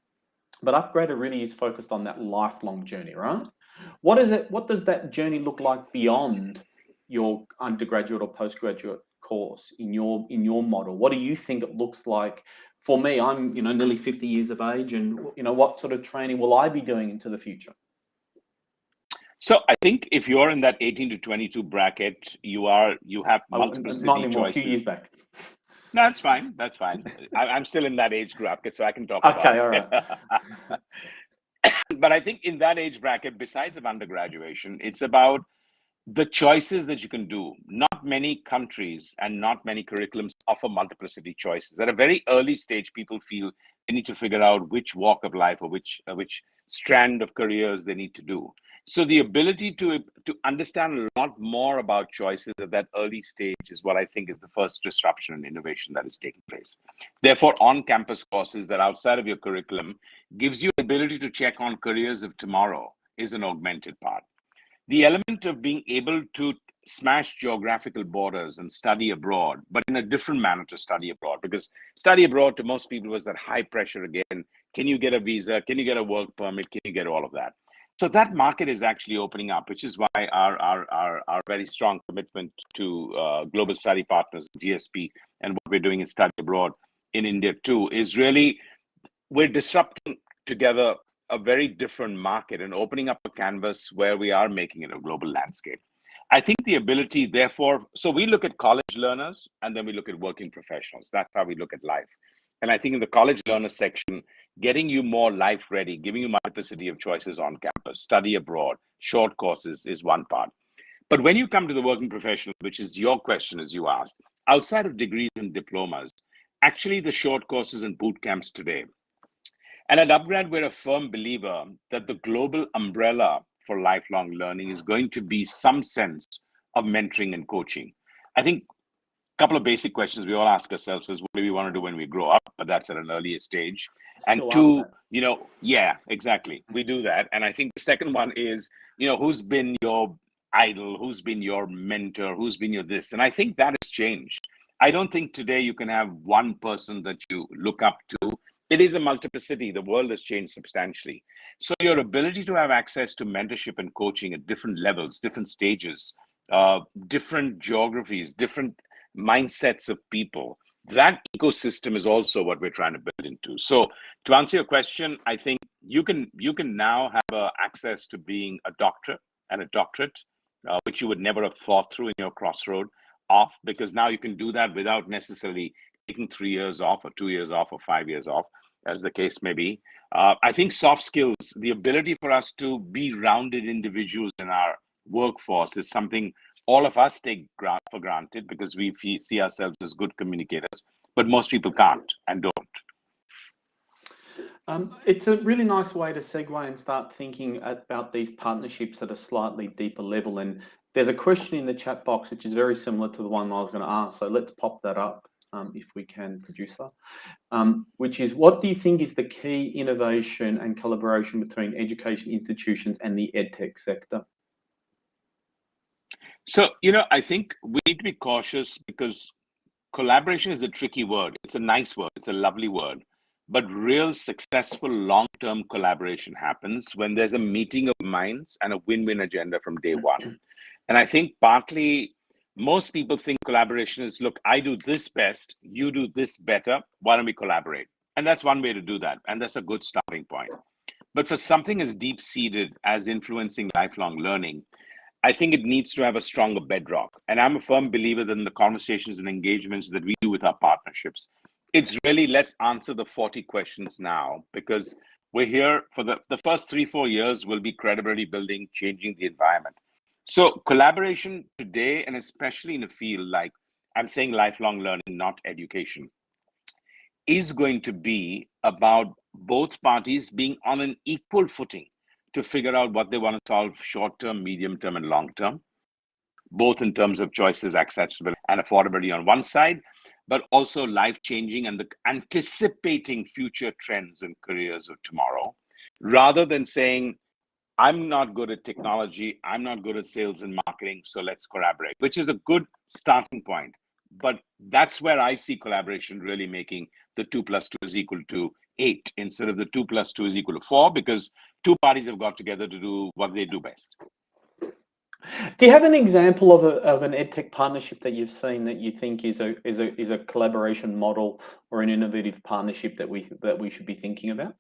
but upGrad really is focused on that lifelong journey, right? What does that journey look like beyond your undergraduate or postgraduate course in your model? What do you think it looks like? For me, I'm nearly 50 years of age, and what sort of training will I be doing into the future? So I think if you're in that 18 to 22 bracket, you have multiple not anymore, choices. A few years back. No, that's fine. That's fine. I'm still in that age bracket, so I can talk about it. Okay, all right. But I think in that age bracket, besides of undergraduation, it's about the choices that you can do. Not many countries and not many curriculums offer multiplicity choices. At a very early stage, people feel they need to figure out which walk of life or which strand of careers they need to do. So the ability to understand a lot more about choices at that early stage is what I think is the first disruption and innovation that is taking place. Therefore, on-campus courses that outside of your curriculum gives you the ability to check on careers of tomorrow is an augmented part. The element of being able to smash geographical borders and study abroad, but in a different manner to study abroad, because study abroad to most people was that high pressure again. Can you get a visa? Can you get a work permit? Can you get all of that? So that market is actually opening up, which is why our very strong commitment to Global Study Partners, GSP, and what we're doing in study abroad in India too, is really, we're disrupting together a very different market and opening up a canvas where we are making it a global landscape. I think the ability, therefore, so we look at college learners and then we look at working professionals. That's how we look at life. And I think in the college learner section, getting you more life ready, giving you multiplicity of choices on campus, study abroad, short courses is one part. But when you come to the working professional, which is your question as you asked, outside of degrees and diplomas, actually the short courses and boot camps today. And at upGrad, we're a firm believer that the global umbrella for lifelong learning is going to be some sense of mentoring and coaching. I think a couple of basic questions we all ask ourselves is, what do we want to do when we grow up? But that's at an earlier stage. And two, yeah, exactly. We do that. And I think the second one is, who's been your idol? Who's been your mentor? Who's been your this? And I think that has changed. I don't think today you can have one person that you look up to. It is a multiplicity. The world has changed substantially. So your ability to have access to mentorship and coaching at different levels, different stages, different geographies, different mindsets of people, that ecosystem is also what we're trying to build into. So to answer your question, I think you can now have access to being a doctor and a doctorate, which you would never have thought through in your crossroad off, because now you can do that without necessarily taking 3 years off or 2 years off or 5 years off, as the case may be. I think soft skills, the ability for us to be rounded individuals in our workforce, is something all of us take for granted because we see ourselves as good communicators, but most people can't and don't. It's a really nice way to segue and start thinking about these partnerships at a slightly deeper level. And there's a question in the chat box which is very similar to the one I was going to ask. So let's pop that up if we can, producer, which is, what do you think is the key innovation and collaboration between education institutions and the EdTech sector? So, I think we need to be cautious because collaboration is a tricky word. It's a nice word. It's a lovely word. But real successful long-term collaboration happens when there's a meeting of minds and a win-win agenda from day one. And I think partly most people think collaboration is, look, I do this best, you do this better, why don't we collaborate? And that's one way to do that. And that's a good starting point. But for something as deep-seated as influencing lifelong learning, I think it needs to have a stronger bedrock. And I'm a firm believer that in the conversations and engagements that we do with our partnerships, it's really, let's answer the 40 questions now, because we're here for the first 3-4 years will be credibility building, changing the environment. So collaboration today, and especially in a field like, I'm saying lifelong learning, not education, is going to be about both parties being on an equal footing to figure out what they want to solve short-term, medium-term, and long-term, both in terms of choices, accessibility, and affordability on one side, but also life-changing and the anticipating future trends and careers of tomorrow, rather than saying, I'm not good at technology, I'm not good at sales and marketing, so let's collaborate, which is a good starting point. But that's where I see collaboration really making the 2 + 2 is equal to 8 instead of the 2 + 2 is equal to 4, because two parties have got together to do what they do best. Do you have an example of an EdTech partnership that you've seen that you think is a collaboration model or an innovative partnership that we should be thinking about?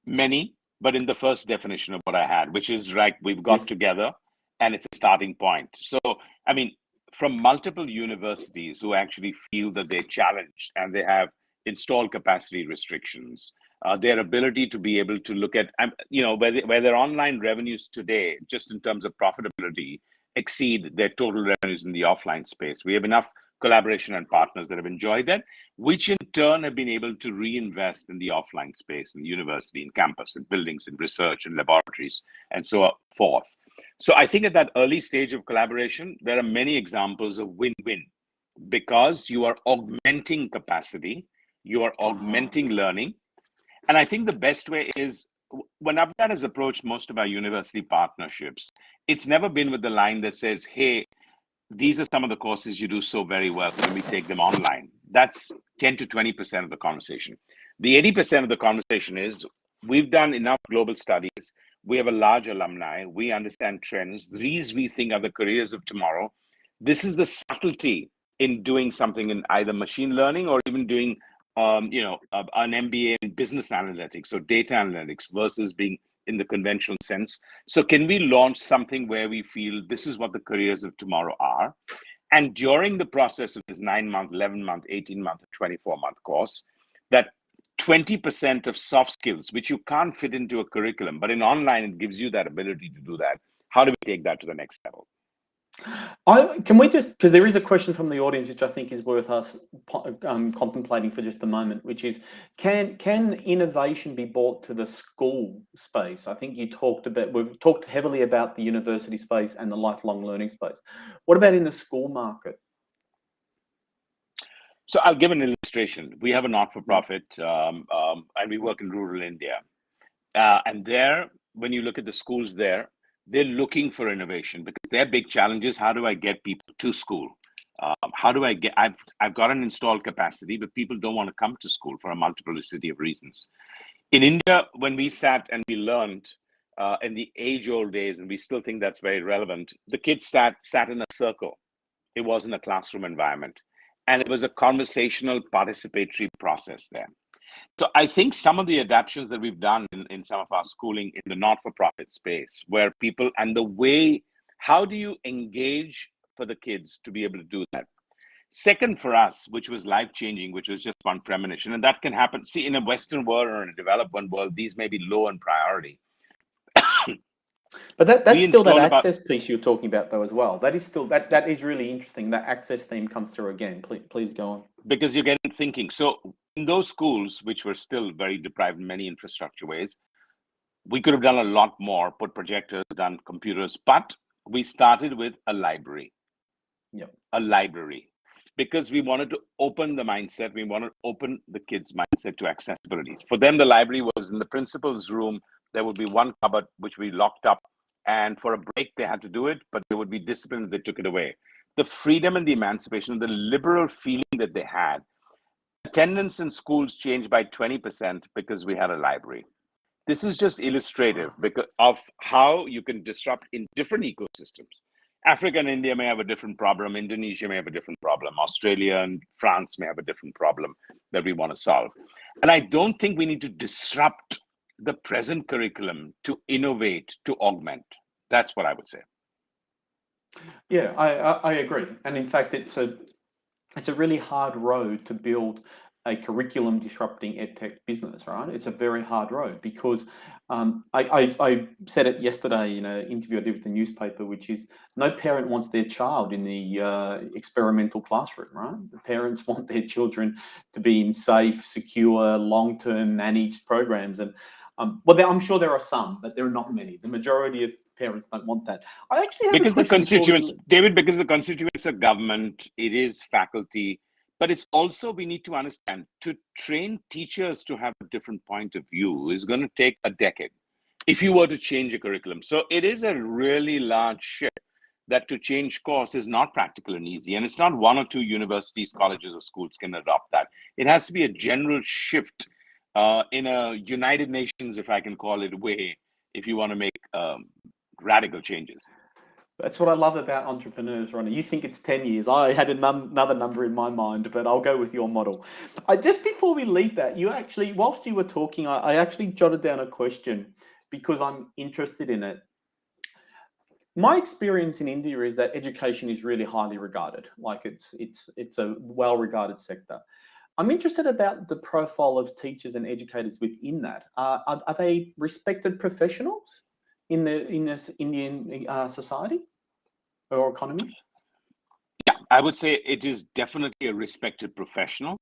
Many, but in the first definition of what I had, which is like we've got together and it's a starting point. So, I mean, from multiple universities who actually feel that they're challenged and they have installed capacity restrictions, their ability to be able to look at, where their online revenues today, just in terms of profitability, exceed their total revenues in the offline space. We have enough collaboration and partners that have enjoyed that, which in turn have been able to reinvest in the offline space, in the university, in campus, in buildings, in research, and laboratories, and so forth. So I think at that early stage of collaboration, there are many examples of win-win, because you are augmenting capacity, you are augmenting learning. And I think the best way is, when upGrad has approached most of our university partnerships, it's never been with the line that says, hey, these are some of the courses you do so very well, can we take them online? That's 10 to 20% of the conversation. The 80% of the conversation is, we've done enough global studies, we have a large alumni, we understand trends, these we think are the careers of tomorrow. This is the subtlety in doing something in either machine learning or even doing an MBA in business analytics or data analytics versus being in the conventional sense. So can we launch something where we feel this is what the careers of tomorrow are? And during the process of this 9-month, 11-month, 18-month, 24-month course, that 20% of soft skills, which you can't fit into a curriculum, but in online, it gives you that ability to do that. How do we take that to the next level? Can we just, because there is a question from the audience, which I think is worth us contemplating for just a moment, which is, can innovation be brought to the school space? I think we've talked heavily about the university space and the lifelong learning space. What about in the school market? So I'll give an illustration. We have a not-for-profit, and we work in rural India. And there, when you look at the schools there, they're looking for innovation because their big challenge is, how do I get people to school? How do I get, I've got an installed capacity, but people don't want to come to school for a multiplicity of reasons. In India, when we sat and we learned in the age-old days, and we still think that's very relevant, the kids sat in a circle. It wasn't a classroom environment. And it was a conversational, participatory process there. So I think some of the adaptations that we've done in some of our schooling in the not-for-profit space, where people, and the way, how do you engage for the kids to be able to do that? Second for us, which was life-changing, which was just one premonition, and that can happen. See, in a Western world or in a developed world, these may be low in priority. But that's still that access piece you're talking about, though, as well. That is still, that is really interesting. That access theme comes through again. Please go on. Because you're getting thinking. So in those schools, which were still very deprived in many infrastructure ways, we could have done a lot more, put projectors, done computers, but we started with a library. Yep. A library. Because we wanted to open the mindset, we wanted to open the kids' mindset to accessibility. For them, the library was in the principal's room. There would be one cupboard which we locked up, and for a break they had to do it, but there would be discipline if they took it away. The freedom and the emancipation, the liberal feeling that they had. Attendance in schools changed by 20% because we had a library. This is just illustrative because of how you can disrupt in different ecosystems. Africa and India may have a different problem. Indonesia may have a different problem. Australia and France may have a different problem that we want to solve. And I don't think we need to disrupt the present curriculum to innovate, to augment. That's what I would say. Yeah, I agree. And in fact, it's a really hard road to build a curriculum disrupting EdTech business, right? It's a very hard road because I said it yesterday in an interview I did with the newspaper, which is no parent wants their child in the experimental classroom, right? The parents want their children to be in safe, secure, long-term managed programs. And well, I'm sure there are some, but there are not many. The majority of parents don't want that. I actually have because the constituents, David, because the constituents are government, it is faculty, but it's also, we need to understand, to train teachers to have a different point of view is going to take a decade if you were to change a curriculum. So it is a really large shift that to change course is not practical and easy. And it's not one or two universities, colleges, or schools can adopt that. It has to be a general shift in a United Nations, if I can call it, way, if you want to make radical changes. That's what I love about entrepreneurs, Ronnie. You think it's 10 years. I had another number in my mind, but I'll go with your model. Just before we leave that, you actually, whilst you were talking, I actually jotted down a question because I'm interested in it. My experience in India is that education is really highly regarded. Like it's a well-regarded sector. I'm interested about the profile of teachers and educators within that. Are they respected professionals in this Indian society or economy? Yeah, I would say it is definitely a respected professional,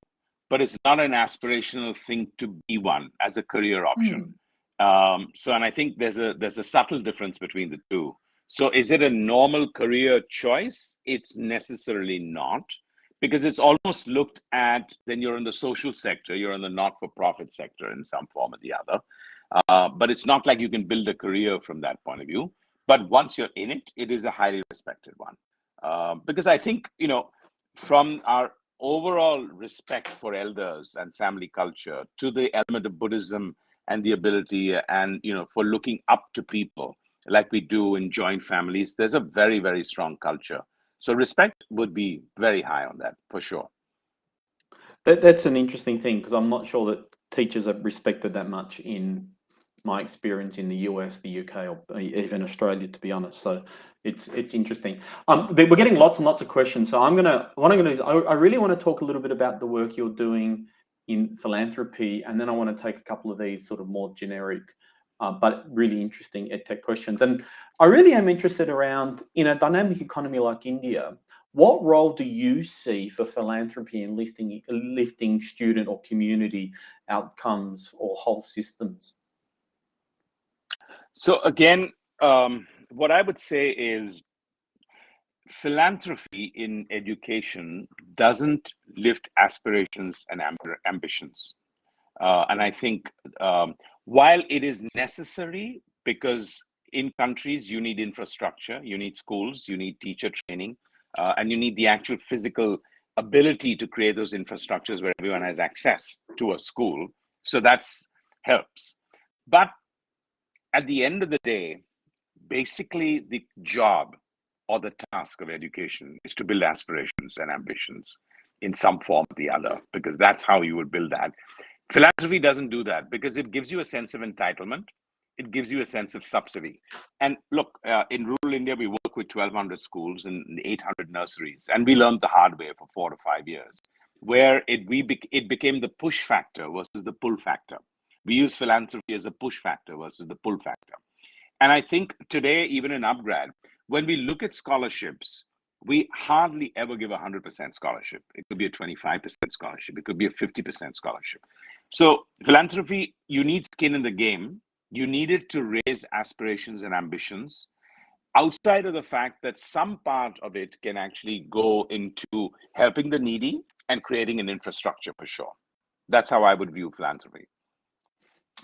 but it's not an aspirational thing to be one as a career option. And I think there's a subtle difference between the two. So is it a normal career choice? It's necessarily not, because it's almost looked at, then you're in the social sector, you're in the not-for-profit sector in some form or the other. But it's not like you can build a career from that point of view. But once you're in it, it is a highly respected one. Because I think, from our overall respect for elders and family culture to the element of Buddhism and the ability and, for looking up to people like we do in joint families, there's a very, very strong culture. So respect would be very high on that, for sure. That's an interesting thing, because I'm not sure that teachers are respected that much in my experience in the US, the UK, or even Australia, to be honest. So it's interesting. We're getting lots and lots of questions. So I really want to talk a little bit about the work you're doing in philanthropy, and then I want to take a couple of these sort of more generic but really interesting EdTech questions. And I really am interested around, in a dynamic economy like India, what role do you see for philanthropy in lifting student or community outcomes or whole systems? So again, what I would say is philanthropy in education doesn't lift aspirations and ambitions. And I think while it is necessary, because in countries you need infrastructure, you need schools, you need teacher training, and you need the actual physical ability to create those infrastructures where everyone has access to a school. So that's helps. But at the end of the day, basically the job or the task of education is to build aspirations and ambitions in some form or the other, because that's how you would build that. Philanthropy doesn't do that because it gives you a sense of entitlement. It gives you a sense of subsidy. And look, in rural India, we work with 1,200 schools and 800 nurseries. And we learned the hard way for 4 to 5 years, where it became the push factor versus the pull factor. We use philanthropy as a push factor versus the pull factor. And I think today, even in upGrad, when we look at scholarships, we hardly ever give a 100% scholarship. It could be a 25% scholarship. It could be a 50% scholarship. So philanthropy, you need skin in the game. You need it to raise aspirations and ambitions outside of the fact that some part of it can actually go into helping the needy and creating an infrastructure for sure. That's how I would view philanthropy.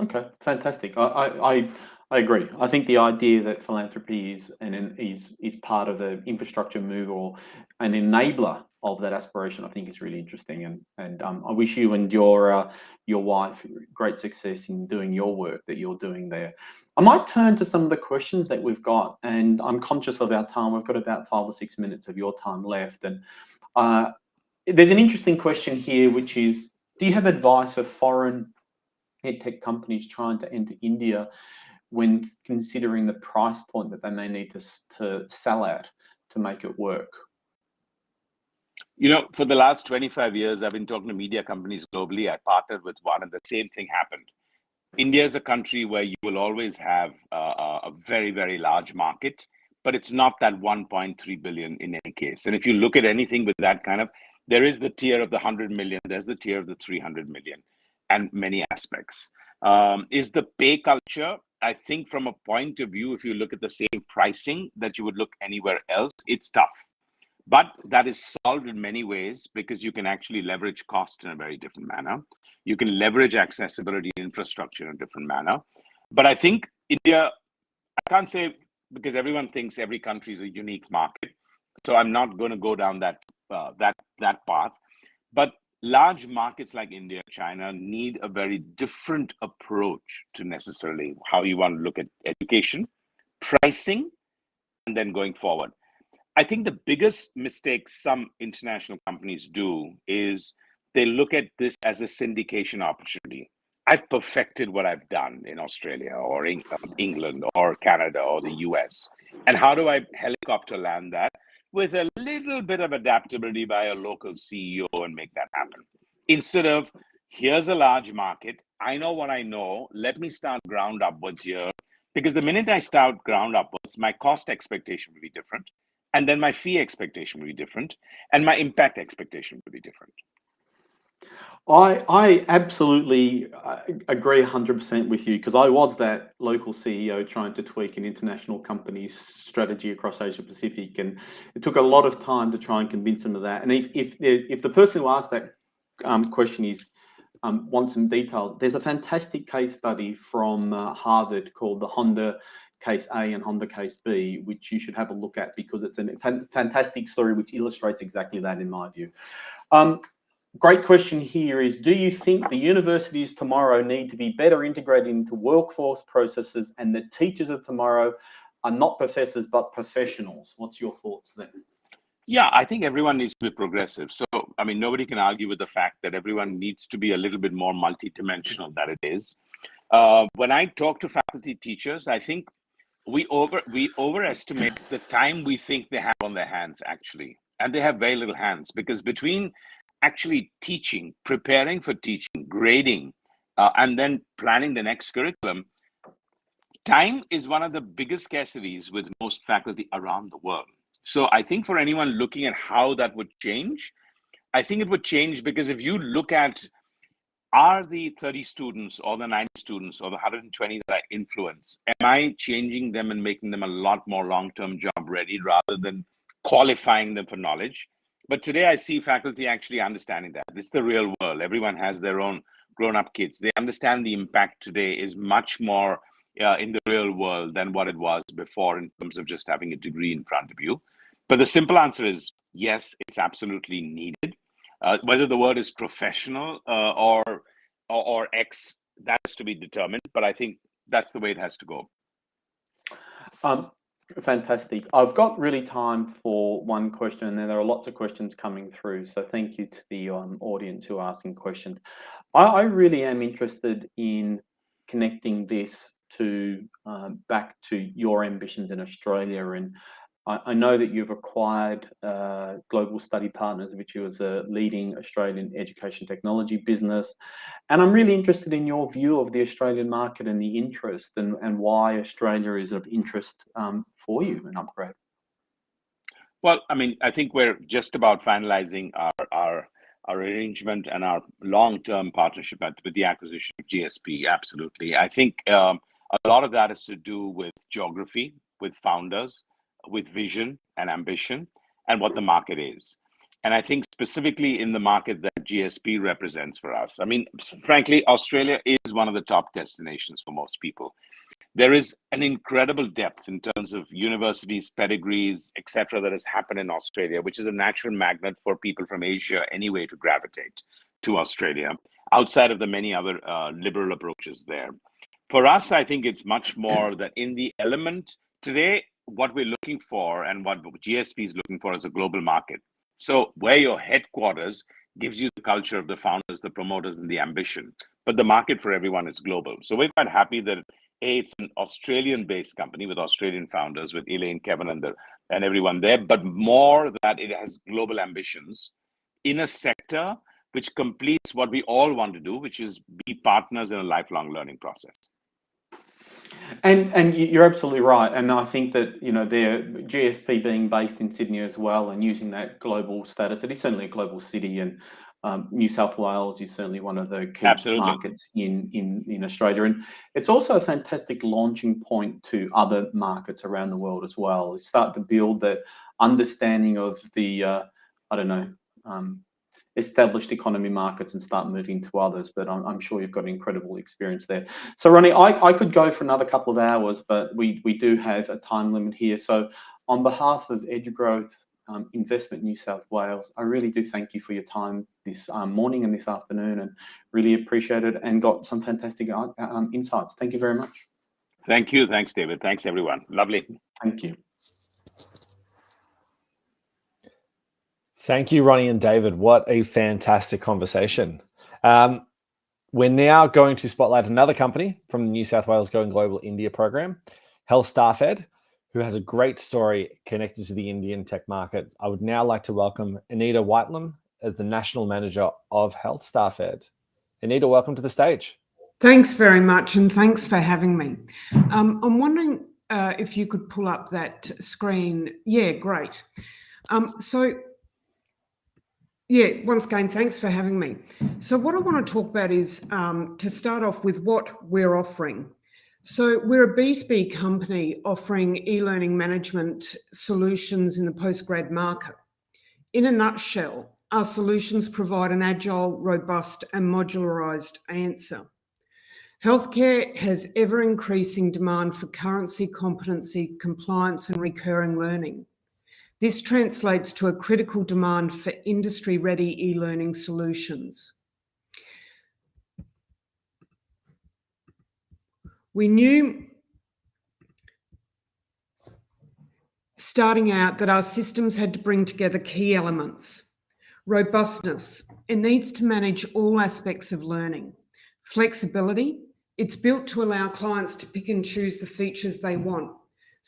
Okay, fantastic. I agree. I think the idea that philanthropy is part of an infrastructure move or an enabler of that aspiration, I think is really interesting. And I wish you and your wife great success in doing your work that you're doing there. I might turn to some of the questions that we've got, and I'm conscious of our time. We've got about 5 or 6 minutes of your time left. And there's an interesting question here, which is, do you have advice for foreign EdTech companies trying to enter India when considering the price point that they may need to sell at to make it work? You know, for the last 25 years, I've been talking to media companies globally. I partnered with one and the same thing happened. India is a country where you will always have a very, very large market, but it's not that 1.3 billion in any case. And if you look at anything with that kind of, there is the tier of the 100 million, there's the tier of the 300 million, and many aspects. Is the pay culture, I think from a point of view, if you look at the same pricing that you would look anywhere else, it's tough. But that is solved in many ways because you can actually leverage cost in a very different manner. You can leverage accessibility infrastructure in a different manner. But I think India, I can't say, because everyone thinks every country is a unique market. So I'm not going to go down that path. But large markets like India, China need a very different approach to necessarily how you want to look at education, pricing, and then going forward. I think the biggest mistake some international companies do is they look at this as a syndication opportunity. I've perfected what I've done in Australia or England or Canada or the US. And how do I helicopter land that with a little bit of adaptability by a local CEO and make that happen? Instead of, here's a large market, I know what I know, let me start ground upwards here. Because the minute I start ground upwards, my cost expectation will be different. And then my fee expectation will be different. And my impact expectation will be different. I absolutely agree 100% with you, because I was that local CEO trying to tweak an international company's strategy across Asia Pacific, and it took a lot of time to try and convince them of that. And if the person who asked that question wants some details, there's a fantastic case study from Harvard called the Honda Case A and Honda Case B, which you should have a look at, because it's a fantastic story which illustrates exactly that in my view. Great question here is, do you think the universities tomorrow need to be better integrated into workforce processes, and the teachers of tomorrow are not professors but professionals? What's your thoughts there? Yeah, I think everyone needs to be progressive. So, I mean, nobody can argue with the fact that everyone needs to be a little bit more multidimensional than it is. When I talk to faculty teachers, I think we overestimate the time we think they have on their hands, actually. And they have very little hands, because between actually teaching, preparing for teaching, grading, and then planning the next curriculum, time is one of the biggest scarcities with most faculty around the world. So I think for anyone looking at how that would change, I think it would change because if you look at, are the 30 students or the 90 students or the 120 that I influence, am I changing them and making them a lot more long-term job ready rather than qualifying them for knowledge? But today I see faculty actually understanding that. It's the real world. Everyone has their own grown-up kids. They understand the impact today is much more in the real world than what it was before in terms of just having a degree in front of you. But the simple answer is yes, it's absolutely needed. Whether the word is professional or X, that's to be determined. But I think that's the way it has to go. Fantastic. I've got really time for one question, and then there are lots of questions coming through. So thank you to the audience who are asking questions. I really am interested in connecting this to back to your ambitions in Australia. And I know that you've acquired Global Study Partners, which is a leading Australian education technology business. And I'm really interested in your view of the Australian market and the interest and why Australia is of interest for you in upGrad. Well, I mean, I think we're just about finalizing our arrangement and our long-term partnership with the acquisition of GSP. Absolutely. I think a lot of that is to do with geography, with founders, with vision and ambition, and what the market is. And I think specifically in the market that GSP represents for us, I mean, frankly, Australia is one of the top destinations for most people. There is an incredible depth in terms of universities, pedigrees, etc., that has happened in Australia, which is a natural magnet for people from Asia anyway to gravitate to Australia, outside of the many other liberal approaches there. For us, I think it's much more that in the element today, what we're looking for and what GSP is looking for is a global market. So where your headquarters gives you the culture of the founders, the promoters, and the ambition, but the market for everyone is global. So we're quite happy that it's an Australian-based company with Australian founders, with Elaine, Kevin, and everyone there, but more that it has global ambitions in a sector which completes what we all want to do, which is be partners in a lifelong learning process. And you're absolutely right. And I think that, you know, their GSP being based in Sydney as well and using that global status, it is certainly a global city, and New South Wales is certainly one of the key markets in Australia. And it's also a fantastic launching point to other markets around the world as well. You start to build the understanding of the, established economy markets and start moving to others. But I'm sure you've got an incredible experience there. So Ronnie, I could go for another couple of hours, but we do have a time limit here. So on behalf of EduGrowth, Investment New South Wales, I really do thank you for your time this morning and this afternoon, and really appreciate it, and got some fantastic insights. Thank you very much. Thank you. Thanks, David. Thanks, everyone. Lovely. Thank you. Thank you, Ronnie and David. What a fantastic conversation. We're now going to spotlight another company from the New South Wales Going Global India program, Health Staff Ed, who has a great story connected to the Indian tech market. I would now like to welcome Anita Whitelam as the National Manager of Health Staff Ed. Anita, welcome to the stage. Thanks very much, and thanks for having me. I'm wondering if you could pull up that screen. Yeah, great. Once again, thanks for having me. So what I want to talk about is to start off with what we're offering. So we're a B2B company offering e-learning management solutions in the postgrad market. In a nutshell, our solutions provide an agile, robust, and modularized answer. Healthcare has ever-increasing demand for currency, competency, compliance, and recurring learning. This translates to a critical demand for industry-ready e-learning solutions. We knew starting out that our systems had to bring together key elements. Robustness, it needs to manage all aspects of learning. Flexibility, it's built to allow clients to pick and choose the features they want.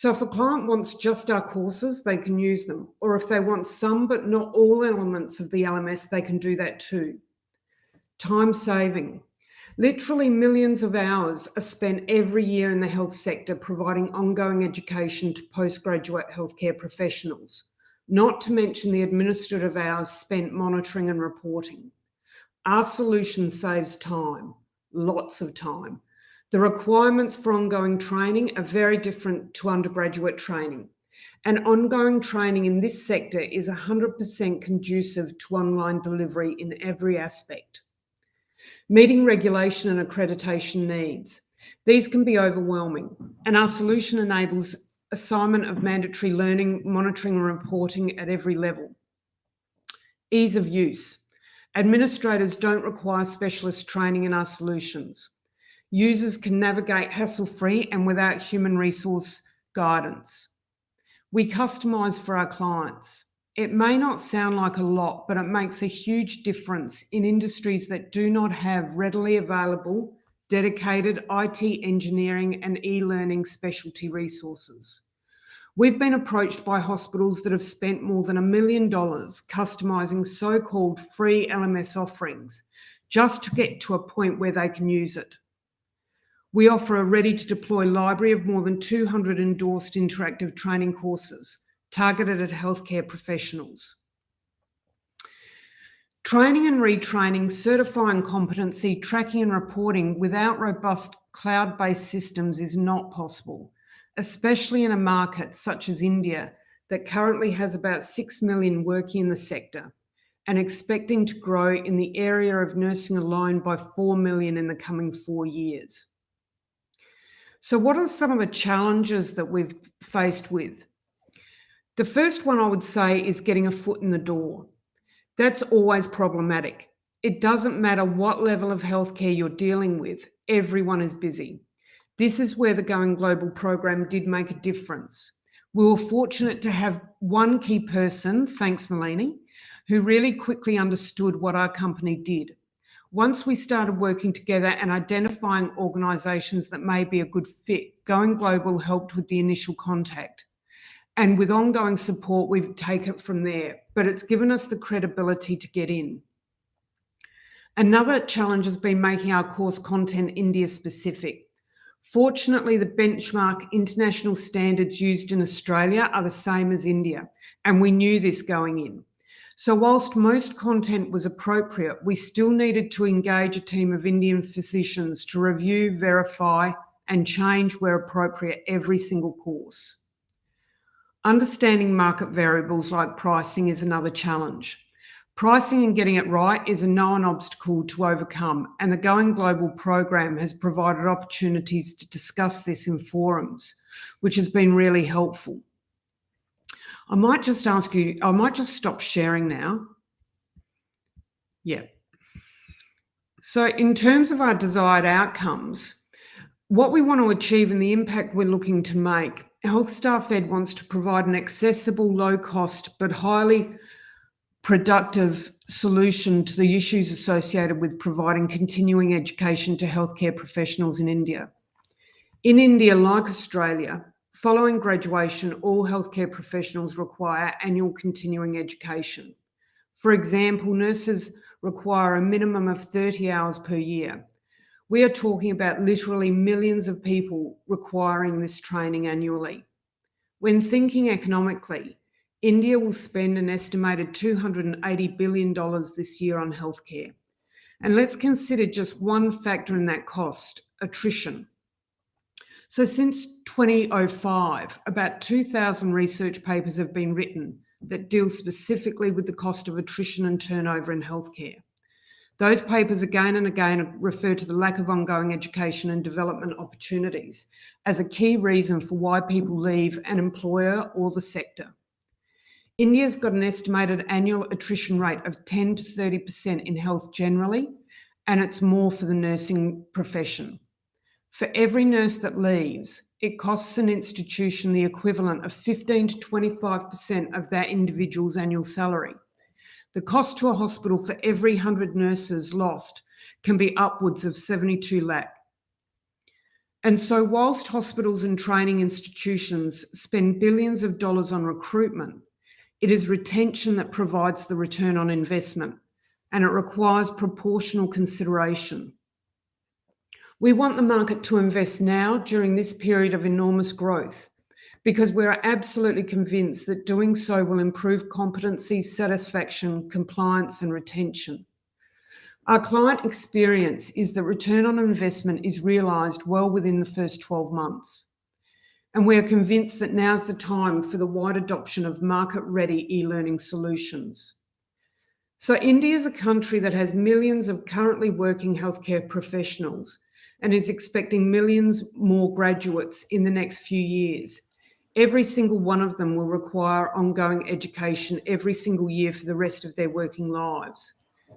So if a client wants just our courses, they can use them. Or if they want some but not all elements of the LMS, they can do that too. Time saving. Literally millions of hours are spent every year in the health sector providing ongoing education to postgraduate healthcare professionals, not to mention the administrative hours spent monitoring and reporting. Our solution saves time, lots of time. The requirements for ongoing training are very different to undergraduate training. And ongoing training in this sector is 100% conducive to online delivery in every aspect. Meeting regulation and accreditation needs. These can be overwhelming, and our solution enables assignment of mandatory learning, monitoring and reporting at every level. Ease of use. Administrators don't require specialist training in our solutions. Users can navigate hassle-free and without human resource guidance. We customise for our clients. It may not sound like a lot, but it makes a huge difference in industries that do not have readily available, dedicated IT engineering and e-learning specialty resources. We've been approached by hospitals that have spent more than $1 million customising so-called free LMS offerings just to get to a point where they can use it. We offer a ready-to-deploy library of more than 200 endorsed interactive training courses targeted at healthcare professionals. Training and retraining, certifying competency, tracking and reporting without robust cloud-based systems is not possible, especially in a market such as India that currently has about 6 million working in the sector and expecting to grow in the area of nursing alone by 4 million in the coming 4 years. So what are some of the challenges that we've faced with? The first one I would say is getting a foot in the door. That's always problematic. It doesn't matter what level of healthcare you're dealing with, everyone is busy. This is where the Going Global program did make a difference. We were fortunate to have one key person, thanks Melanie, who really quickly understood what our company did. Once we started working together and identifying organisations that may be a good fit, Going Global helped with the initial contact. And with ongoing support, we've taken it from there, but it's given us the credibility to get in. Another challenge has been making our course content India specific. Fortunately, the benchmark international standards used in Australia are the same as India, and we knew this going in. So whilst most content was appropriate, we still needed to engage a team of Indian physicians to review, verify, and change where appropriate every single course. Understanding market variables like pricing is another challenge. Pricing and getting it right is a known obstacle to overcome, and the Going Global program has provided opportunities to discuss this in forums, which has been really helpful. I might just stop sharing now. Yeah. So in terms of our desired outcomes, what we want to achieve and the impact we're looking to make, Health Staff Ed wants to provide an accessible, low cost, but highly productive solution to the issues associated with providing continuing education to healthcare professionals in India. In India, like Australia, following graduation, all healthcare professionals require annual continuing education. For example, nurses require a minimum of 30 hours per year. We are talking about literally millions of people requiring this training annually. When thinking economically, India will spend an estimated $280 billion this year on healthcare. And let's consider just one factor in that cost, attrition. So since 2005, about 2,000 research papers have been written that deal specifically with the cost of attrition and turnover in healthcare. Those papers again and again refer to the lack of ongoing education and development opportunities as a key reason for why people leave an employer or the sector. India's got an estimated annual attrition rate of 10 to 30% in health generally, and it's more for the nursing profession. For every nurse that leaves, it costs an institution the equivalent of 15 to 25% of that individual's annual salary. The cost to a hospital for every 100 nurses lost can be upwards of 72 lakh. And so whilst hospitals and training institutions spend billions of dollars on recruitment, it is retention that provides the return on investment, and it requires proportional consideration. We want the market to invest now during this period of enormous growth, because we're absolutely convinced that doing so will improve competency, satisfaction, compliance, and retention. Our client experience is that return on investment is realised well within the first 12 months. And we are convinced that now's the time for the wide adoption of market-ready e-learning solutions. So India is a country that has millions of currently working healthcare professionals and is expecting millions more graduates in the next few years. Every single one of them will require ongoing education every single year for the rest of their working lives.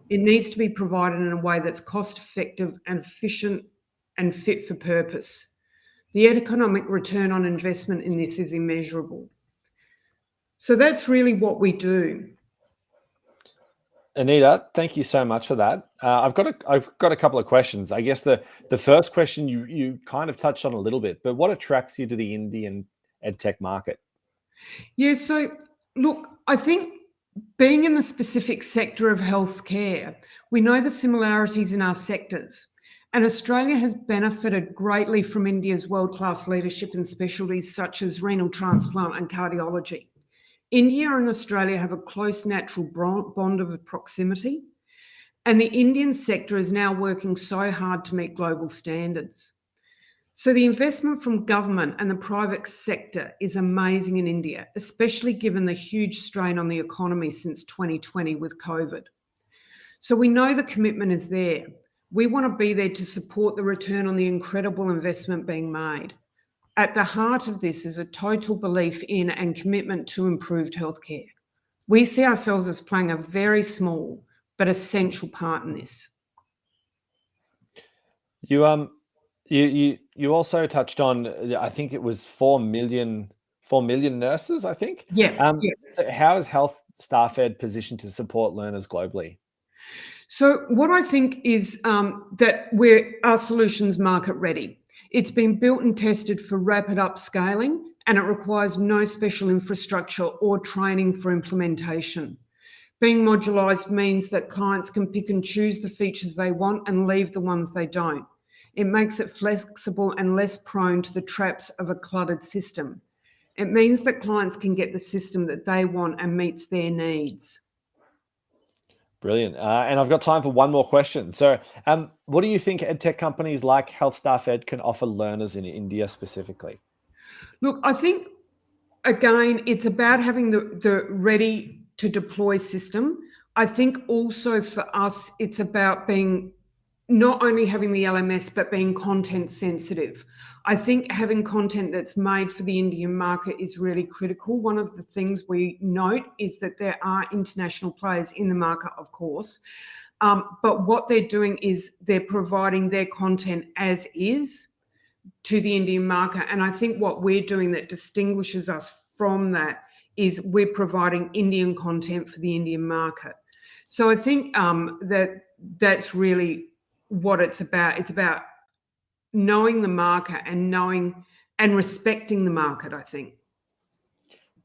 It needs to be provided in a way that's cost-effective and efficient and fit for purpose. The economic return on investment in this is immeasurable. So that's really what we do. Anita, thank you so much for that. I've got a couple of questions. I guess the first question you kind of touched on a little bit, but what attracts you to the Indian EdTech market? Yeah, so look, I think being in the specific sector of healthcare, we know the similarities in our sectors. And Australia has benefited greatly from India's world-class leadership in specialties such as renal transplant and cardiology. India and Australia have a close natural bond of proximity, and the Indian sector is now working so hard to meet global standards. So the investment from government and the private sector is amazing in India, especially given the huge strain on the economy since 2020 with COVID. So we know the commitment is there. We want to be there to support the return on the incredible investment being made. At the heart of this is a total belief in and commitment to improved healthcare. We see ourselves as playing a very small but essential part in this. You also touched on, I think it was 4 million nurses, I think. Yeah. So how is Health Staff Ed positioned to support learners globally? So what I think is that our solution's market ready. It's been built and tested for rapid upscaling, and it requires no special infrastructure or training for implementation. Being modularized means that clients can pick and choose the features they want and leave the ones they don't. It makes it flexible and less prone to the traps of a cluttered system. It means that clients can get the system that they want and meets their needs. Brilliant. And I've got time for one more question. So what do you think EdTech companies like Health Staff Ed can offer learners in India specifically? Look, I think, again, it's about having the ready to deploy system. I think also for us, it's about being not only having the LMS, but being content sensitive. I think having content that's made for the Indian market is really critical. One of the things we note is that there are international players in the market, of course, but what they're doing is they're providing their content as is to the Indian market. And I think what we're doing that distinguishes us from that is we're providing Indian content for the Indian market. So I think that's really what it's about. It's about knowing the market and knowing and respecting the market, I think.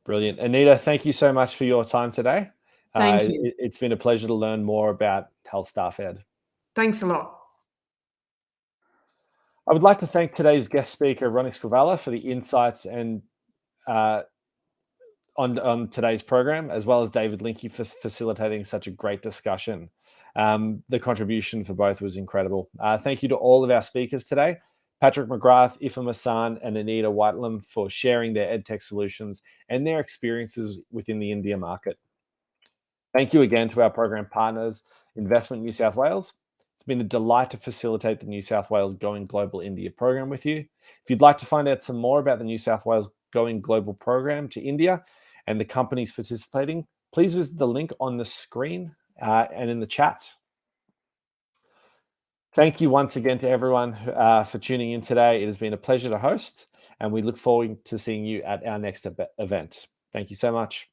Brilliant. Anita, thank you so much for your time today. Thank you. It's been a pleasure to learn more about Health Staff Ed. Thanks a lot. I would like to thank today's guest speaker, Ronnie Screwvala, for the insights and on today's program, as well as David Linke for facilitating such a great discussion. The contribution for both was incredible. Thank you to all of our speakers today, Patrick McGrath, Ifa Masan, and Anita Whitelam, for sharing their EdTech solutions and their experiences within the India market. Thank you again to our program partners, Investment New South Wales. It's been a delight to facilitate the New South Wales Going Global India program with you. If you'd like to find out some more about the New South Wales Going Global program to India and the companies participating, please visit the link on the screen and in the chat. Thank you once again to everyone for tuning in today. It has been a pleasure to host, and we look forward to seeing you at our next event. Thank you so much.